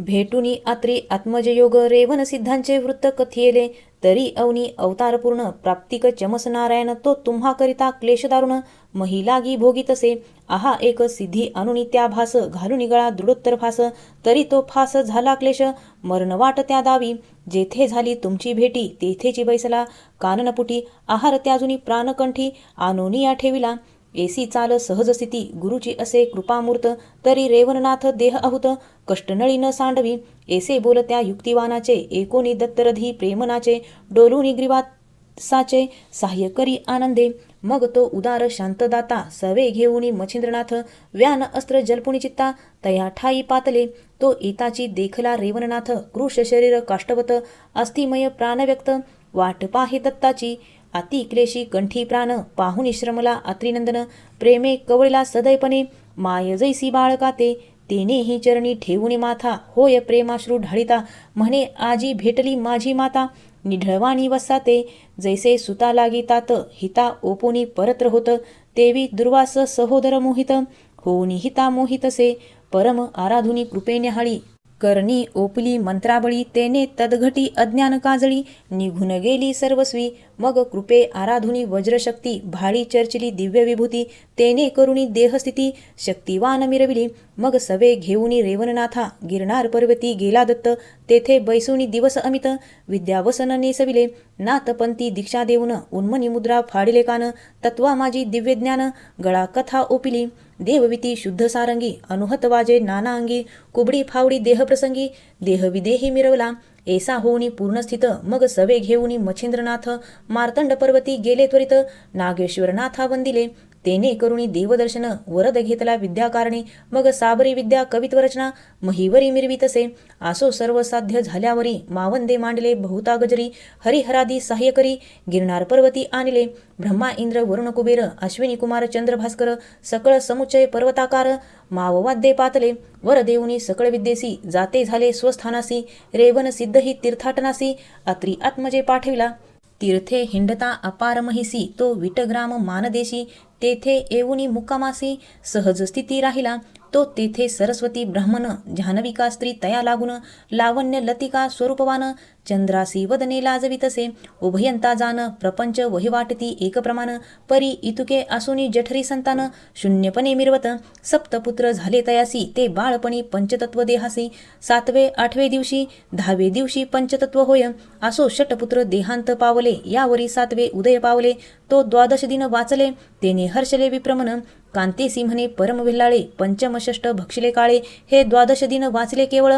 भेटुनी आत्रे आत्मजयोग, रेवन सिद्धांचे वृत्त कथियेले. तरी अवनी अवतारपूर्ण, प्राप्तिक चमस नारायण. तो तुम्हा करिता क्लेश दारुण, महिलागी भोगीतसे. आहा एक सिद्धी अनुनी त्या भास, घालून गळा दृढोत्तर फास. तरी तो फास झाला क्लेश, मरण वाट त्या दावी. जेथे झाली तुमची भेटी, तेथेची बैसला काननपुटी. आहार त्याजुनी प्राणकंठी, आनोनिया ठेविला. ऐसी चाल सहज स्थिती, गुरुची असे कृपामूर्त. तरी रेवणनाथ देह आहुत, कष्टनळी न सांडवी. ऐसे बोलत्या युक्तिवानाचे, एकोणी दत्तरधी प्रेमनाचे. डोलुनी ग्रीवासाचे, साह्य करी आनंदे. मग तो उदार शांतदाता, सवे घेऊनी मच्छिंद्रनाथ. व्यान अस्त्र जल्पुनी चित्ता, तया ठाई पातले. तो एताची देखला रेवणनाथ, कृश शरीर काष्टवत. अस्थिमय प्राणव्यक्त, वाट पाहे दत्ताची. अति क्लेशी कंठी प्राण, पाहुनी श्रमला अत्रिनंदन. प्रेमे कवळीला सदैपणे, माय जैसी बाळकाते. तेनेही चरणी ठेवूनी माथा, होय प्रेमाश्रू ढाळिता. म्हणे आजी भेटली माझी माता, निढळवाणी वसाते. जैसे सुता लागितात, हिता ओपुनी परत्र होत. तेवी दुर्वास सहोदर मोहित, होऊनी हिता मोहितसे. परम आराधुनी कृपेन्याहाळी, करणी ओपली मंत्राबळी. तेने तदघटी अज्ञान काजळी, निघून गेली सर्वस्वी. मग कृपे आराधुनी वज्रशक्ती, भाळी चर्चिली दिव्य विभूती. तेने करुणी देहस्थिती, शक्तिवान मिरविली. मग सवे घेऊनी रेवणनाथा, गिरनार पर्वती गेला दत्त. तेथे बैसुनी दिवस अमित, विद्यावसन नेसविले. नाथपंथी दीक्षा देऊन, उन्मनी मुद्रा फाडिले कान. तत्वा माझी दिव्य ज्ञान, गळा कथा ओपिली. देवविती शुद्ध सारंगी, अनुहत वाजे नाना अंगी. कुबडी फावडी देहप्रसंगी, देहविदेही मिरवला. ऐसा होऊनी पूर्णस्थित, मग सवे घेऊनी मच्छिंद्रनाथ. मार्तंड पर्वती गेले त्वरित, नागेश्वरनाथा वंदिले. तेने करुणी देवदर्शन, वरद घेतला विद्याकारणे. मग साबरी विद्या कवित्वरचना, महिवरी मिरवितसे. आसो सर्व साध्य झाल्यावरी, मावंदे मांडले बहुता गजरी. हरिहरादी साह्य करी, गिरनार पर्वती आणले. ब्रह्मा इंद्र वरुण कुबेर, अश्विनी कुमार चंद्र भास्कर. सकळ समुच्चय पर्वताकार, माववाद्ये पातले. वर देऊनी सकळ विद्येसी, जाते झाले स्वस्थानासी. रेवन सिद्ध ही तीर्थाटनासी, अत्री आत्मजे पाठविला. तीर्थे हिंडता अपार महिसी, तो विटग्राम मानदेशी. तेथे येऊनी मुक्कामासी, सहज स्थिती राहिला. तो तेथे सरस्वती ब्राह्मण, जान्हविका स्त्री तया लागून. लावण्य लतिका स्वरूपवान, चंद्रासी वदने लाजवितसे उभयंता जान प्रपंच वहिवाटती एकप्रमाण परी इतुके आसुनी जठरी संतान शून्यपणे मिरवत सप्तपुत्र झाले तयासी ते बाळपणी पंचतत्व देहासी 7वे 8वे दिवशी 10वे दिवशी पंचतत्व होय असो षटपुत्र देहांत पावले यावरी 7वे उदय पावले तो 12 दिन वाचले तेने हर्षले विप्रमन कांतेसी म्हणे परम विल्लाळे पंचम षष्ट भक्षिले काळे हे 12 दिन वाचले केवळ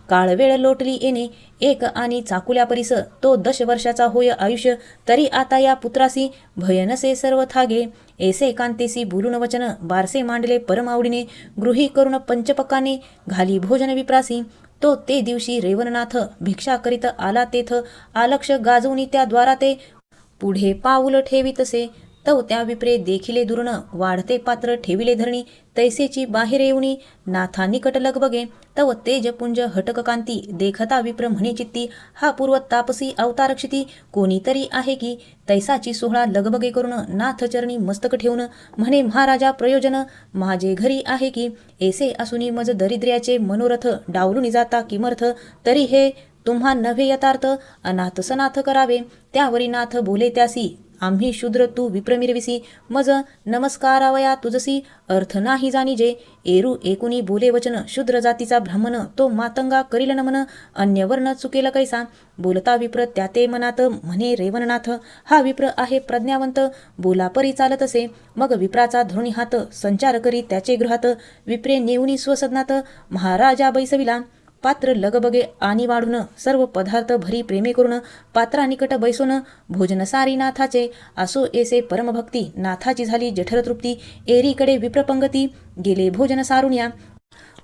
काळ वेळ लोटली येणे एक आणि चाकुल्या परिस तो 10 वर्षाचा होय आयुष्य तरी आता या पुत्रासी भय नसे सर्व थागे ऐसे कांतेसी बोलून वचन बारसे मांडले परम आवडीने गृही करून पंचपकाने घाली भोजन विप्रासी तो ते दिवशी रेवणनाथ भिक्षा करीत आला तेथ आलक्ष गाजवणी त्या द्वाराते पुढे पाऊल ठेवितसे तव त्या विप्रे देखिले दुर्ण वाढते पात्र ठेविले धरणी तैसेची बाहेर येऊनी नाथा निकट लगबगे तव तेजपुंज हटक कांती देखता विप्र म्हणे चित्ती हा पूर्व तापसी अवतारक्षिती कोणीतरी आहे की तैसाची सोहळा लगबगे करून नाथ चरणी मस्तक ठेवून म्हणे महाराजा प्रयोजन माझे घरी आहे की ऐसे असूनी मज दरिद्र्याचे मनोरथ डावलून जाता किमर्थ तरी हे तुम्हा नव्हे यथार्थ अनाथ सनाथ करावे त्यावरी नाथ बोले त्यासी आम्ही शूद्र तू विप्रमिरविसी मज नमस्कारावया तुझसी अर्थ नाही जाणीजे एरू एकुनी बोले वचन शूद्र जातीचा ब्राह्मण तो मातंगा करील नमन अन्य वर्ण चुकेल कैसा बोलता विप्र त्याते मनात म्हणे रेवणनाथ हा विप्र आहे प्रज्ञावंत बोला परी चालत असे मग विप्राचा धरुणी हात संचार करी त्याचे गृहात विप्रे नेऊनी स्वसदनात महाराजा बैसविला पात्र लगबगे आणि वाढून सर्व पदार्थ भरी प्रेमे करून पात्रानिकट बैसून भोजन सारी नाथाचे असो ऐसे परमभक्ती नाथाची झाली जठर तृप्ती एरीकडे विप्रपंगती गेले भोजन सारुण्या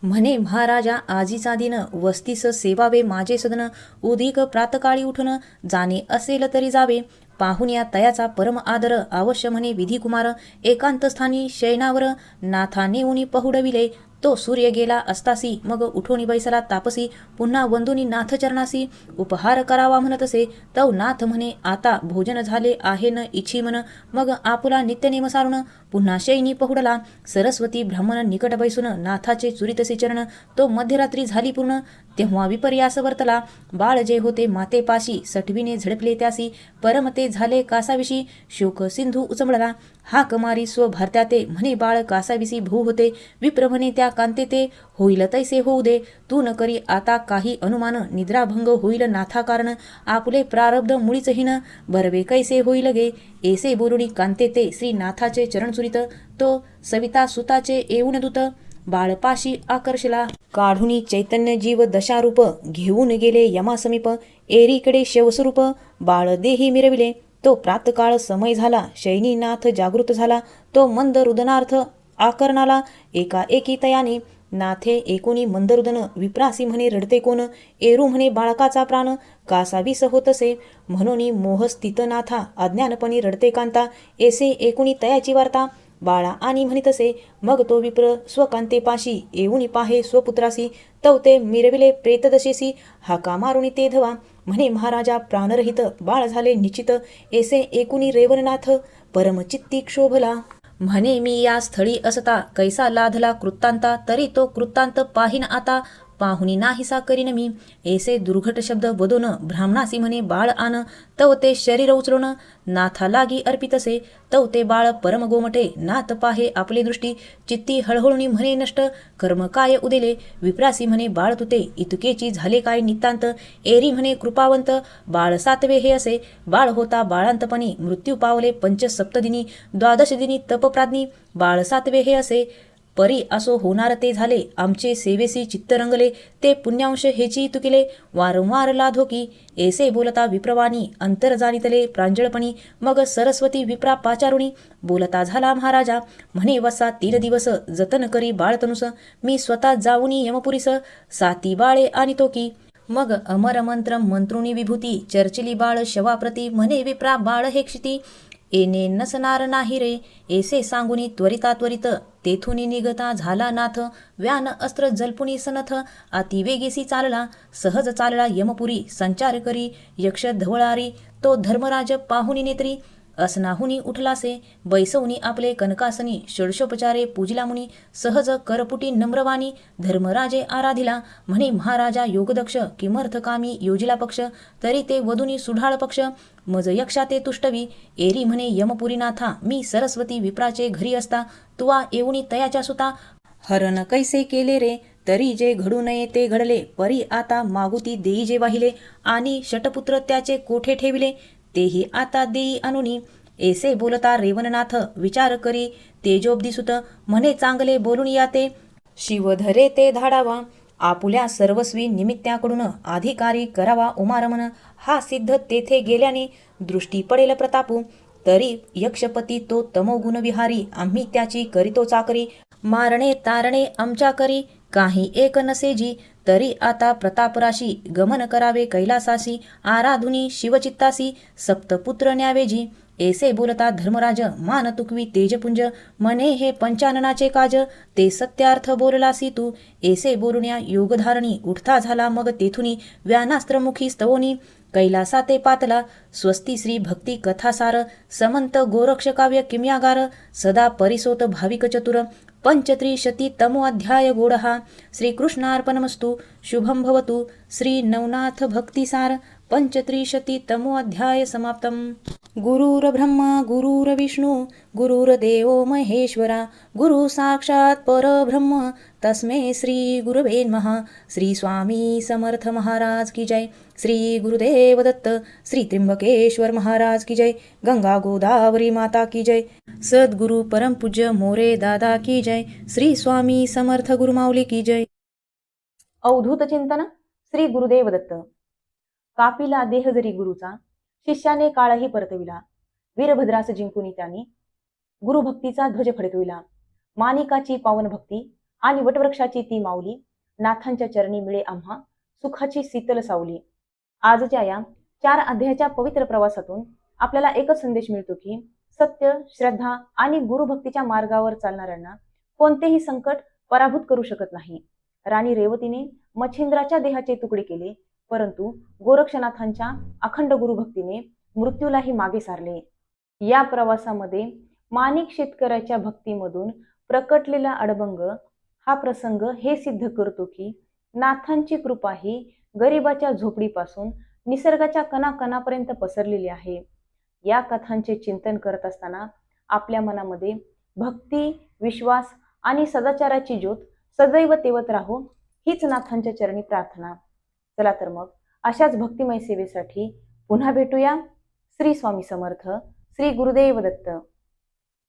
म्हणे महाराजा आजीचा दिन वस्तीस सेवावे माझे सदन उदिक प्रातकाळी उठून जाणे असेल तरी जावे पाहुन या तयाचा परम आदर अवश्य म्हणे विधी कुमार एकांत स्थानी शयनावर नाथा नेऊनी पहुडविले तो सूर्य गेला असतासी मग उठोनी बैसला तापसी पुन्हा वंदुनी नाथ चरणासी उपहार करावा म्हणत असे तव नाथ म्हणे आता भोजन झाले आहे न इच्छी मन मग आपुला नित्यनेम सारून पुन्हा शयनी पहुडला सरस्वती ब्राह्मण निकट बैसून नाथाचे चुरितसे चरण तो मध्यरात्री झाली पूर्ण तेव्हा विपर्यास वर्तला बाळ जे होते मातेपाशी सटवीने झडपले त्यासी परमते झाले कासाविषयी शोक सिंधू उचंबळला हाक मारी स्वभारत्याते म्हणे बाळ कासाविषयी भू होते विप्र म्हणे त्या कांते ते होईल तैसे होऊ दे तू न करी आता काही अनुमान निद्राभंग होईल नाथा कारण आपले प्रारब्ध मुळीचहीन बरवे कैसे होईल गे ऐसे बोलुनी कांते ते श्री नाथाचे चरण सुरित तो सविता सुताचे येऊन दूत बाळपाशी आकर्षला काढुनी चैतन्य जीव दशारूप घेऊन गेले यमासमीप एरीकडे शवस्वरूप बाळ देही मिरविले तो प्रातकाळ समय झाला शयनीनाथ जागृत झाला तो मंद रुदनार्थ आकरणाला एका एकी तयाने नाथे एकुनी मंदरुदन विप्रासी म्हणे रडते कोण एरू म्हणे बाळकाचा प्राण कासावीस होतसे म्हणून मोह स्थित नाथा अज्ञानपणी रडते कांता ऐसे एकुनी तयाची वार्ता बाळा आणि म्हणितसे मग तो विप्र स्वकांतेपाशी येऊनी पाहे स्वपुत्रासी तव ते मिरविले प्रेतदशेसी हाका मारुनी ते धवा म्हणे महाराजा प्राणरहित बाळ झाले निश्चित ऐसे एकुनी रेवणनाथ परमचित्ती क्षोभला म्हणे मी या स्थळी असता कैसा लाधला कृत्तांता तरी तो कृत्तांत पाहिन आता पाहुनी नाहीसा करीन मी ऐसे दुर्घट शब्द वदोन ब्राह्मणासी म्हणे बाळ आन तव ते शरीर उचलून नाथा लागी अर्पितसे तव ते बाळ परम गोमटे नाथ पाहे आपले दृष्टी चित्ती हळहळुनी म्हणे नष्ट कर्म काय उदेले विप्रासी म्हणे बाळ तुते इतुकेची झाले काय नितांत एरी म्हणे कृपावंत बाळ 7वे हे असे बाळ होता बाळांतपणी मृत्यू पावले 5 सप्तदिनी 12 दिनी तपप्राज्ञी बाळ 7वे हे असे परी असो होणार ते झाले आमचे सेवेसी चित्त रंगले ते पुण्यांश हेची तुकिले वारंवार लाधो की ऐसे बोलता विप्रवाणी अंतर जाणितले प्रांजळपणी मग सरस्वती विप्रा पाचारुणी बोलता झाला महाराजा म्हणे वसा 3 दिवस जतन करी बाळतनुस मी स्वतः जाऊनी यमपुरीस 7 बाळे आणि तो की मग अमर मंत्र मंत्रुणी विभूती चर्चिली बाळ शवाप्रती म्हणे विप्रा बाळ हे क्षिती येणे नसणार नाही रे ऐसे सांगुनी त्वरिता त्वरित तेथुनी निघता झाला नाथ व्यान अस्त्र जल्पुनी सनथ अतिवेगेसी चालला सहज चालला यमपुरी संचार करी यक्ष धवळारी तो धर्मराज पाहुनी नेत्री असनाहुनी उठलासे बैसवनी आपले कनकासनी षोडशोपचारे पूजिला मुनी सहज करपुटी नम्रवाणी धर्मराजे आराधिला म्हणे महाराजा योगदक्ष किमर्थकामी योजिला पक्ष तरी ते वधुनी सुढाळ पक्ष मज यक्षा ते तुष्टवी एरी म्हणे यमपुरीनाथा मी सरस्वती विप्राचे घरी असता तुवा येऊनी तयाच्या सुता हरण कैसे केले रे तरी जे घडू नये ते घडले परी आता मागुती देई जे वाहिले आणि षटपुत्र त्याचे कोठे ठेविले तेही आता देई अनुनी ऐसे बोलता रेवणनाथ विचार करी तेजोब्दिसुत म्हणे चांगले बोलून याते शिवधरे ते धाडावा आपुल्या सर्वस्वी निमित्त्याकडून अधिकारी करावा उमारमन हा सिद्ध तेथे गेल्याने दृष्टी पडेल प्रतापू तरी यक्षपती तो तमोगुण विहारी आम्ही त्याची करीतो चाकरी मारणे तारणे आमच्या करी काही एक नसेजी तरी आता प्रतापराशी गमन करावे कैलासासी आराधुनी शिवचित्तासी सप्तपुत्र न्यावेजी ऐसे बोलता धर्मराज मान तुकवी तेजपुंज म्हणे हे पंचाननाचे काज ते सत्यार्थ बोललासी तू ऐसे बोलण्या योगधारणी उठता झाला मग तेथुनी व्यानास्त्रमुखी स्तवोनी कैलासा ते पातला स्वस्ती श्री भक्ती कथासार समंत गोरक्ष काव्य किम्यागार सदा परिसोत भाविक चतुर पंचत्रिशती तमो अध्याय गोडहा श्रीकृष्णार्पणमस्तु शुभं भवतु श्री नवनाथ भक्तिसार पंचत्रिशती तमो अध्याय समाप्तम गुरुर्ब्रह्मा गुरुर्विष्णू गुरुर्देवो महेश्वरा गुरु साक्षात परब्रह्म तस्मै श्री गुरवे नमः श्री स्वामी समर्थ महाराज की जय श्री गुरुदेव दत्त श्री त्र्यंबकेश्वर महाराज की जय गंगा गोदावरी माता की जय सद्गुरु परम पूज्य मोरे दादा की जय श्री स्वामी समर्थ गुरुमाऊली की जय अवधूत चिंतन श्री गुरुदेव दत्त कापिला देह जरी गुरुचा शिष्याने काळही परतविला वीरभद्रास जिंकुनी त्यांनी गुरुभक्तीचा ध्वज फडकविला मानिकाची पावन भक्ती आणि वटवृक्षाची ती माऊली नाथांच्या चरणी मिळे आम्हा सुखाची शीतल सावली आजच्या या 4 अध्यायाच्या पवित्र प्रवासातून आपल्याला एकच संदेश मिळतो की सत्य श्रद्धा आणि गुरुभक्तीच्या मार्गावर चालणाऱ्यांना कोणतेही संकट पराभूत करू शकत नाही राणी रेवतीने मच्छिंद्राच्या देहाचे तुकडे केले परंतु गोरक्षनाथांच्या अखंड गुरुभक्तीने मृत्यूलाही मागे सारले या प्रवासामध्ये माणिक शेतकऱ्याच्या भक्तीमधून प्रकटलेला अडबंग हा प्रसंग हे सिद्ध करतो की नाथांची कृपा ही गरिबाच्या झोपडीपासून निसर्गाच्या कणाकणापर्यंत पसरलेली आहे या कथांचे चिंतन करत असताना आपल्या मनामध्ये भक्ती विश्वास आणि सदाचाराची ज्योत सदैव तेवत राहो हीच नाथांच्या चरणी प्रार्थना चला तर मग अशाच भक्तिमय सेवेसाठी पुन्हा भेटूया श्री स्वामी समर्थ श्री गुरुदेव दत्त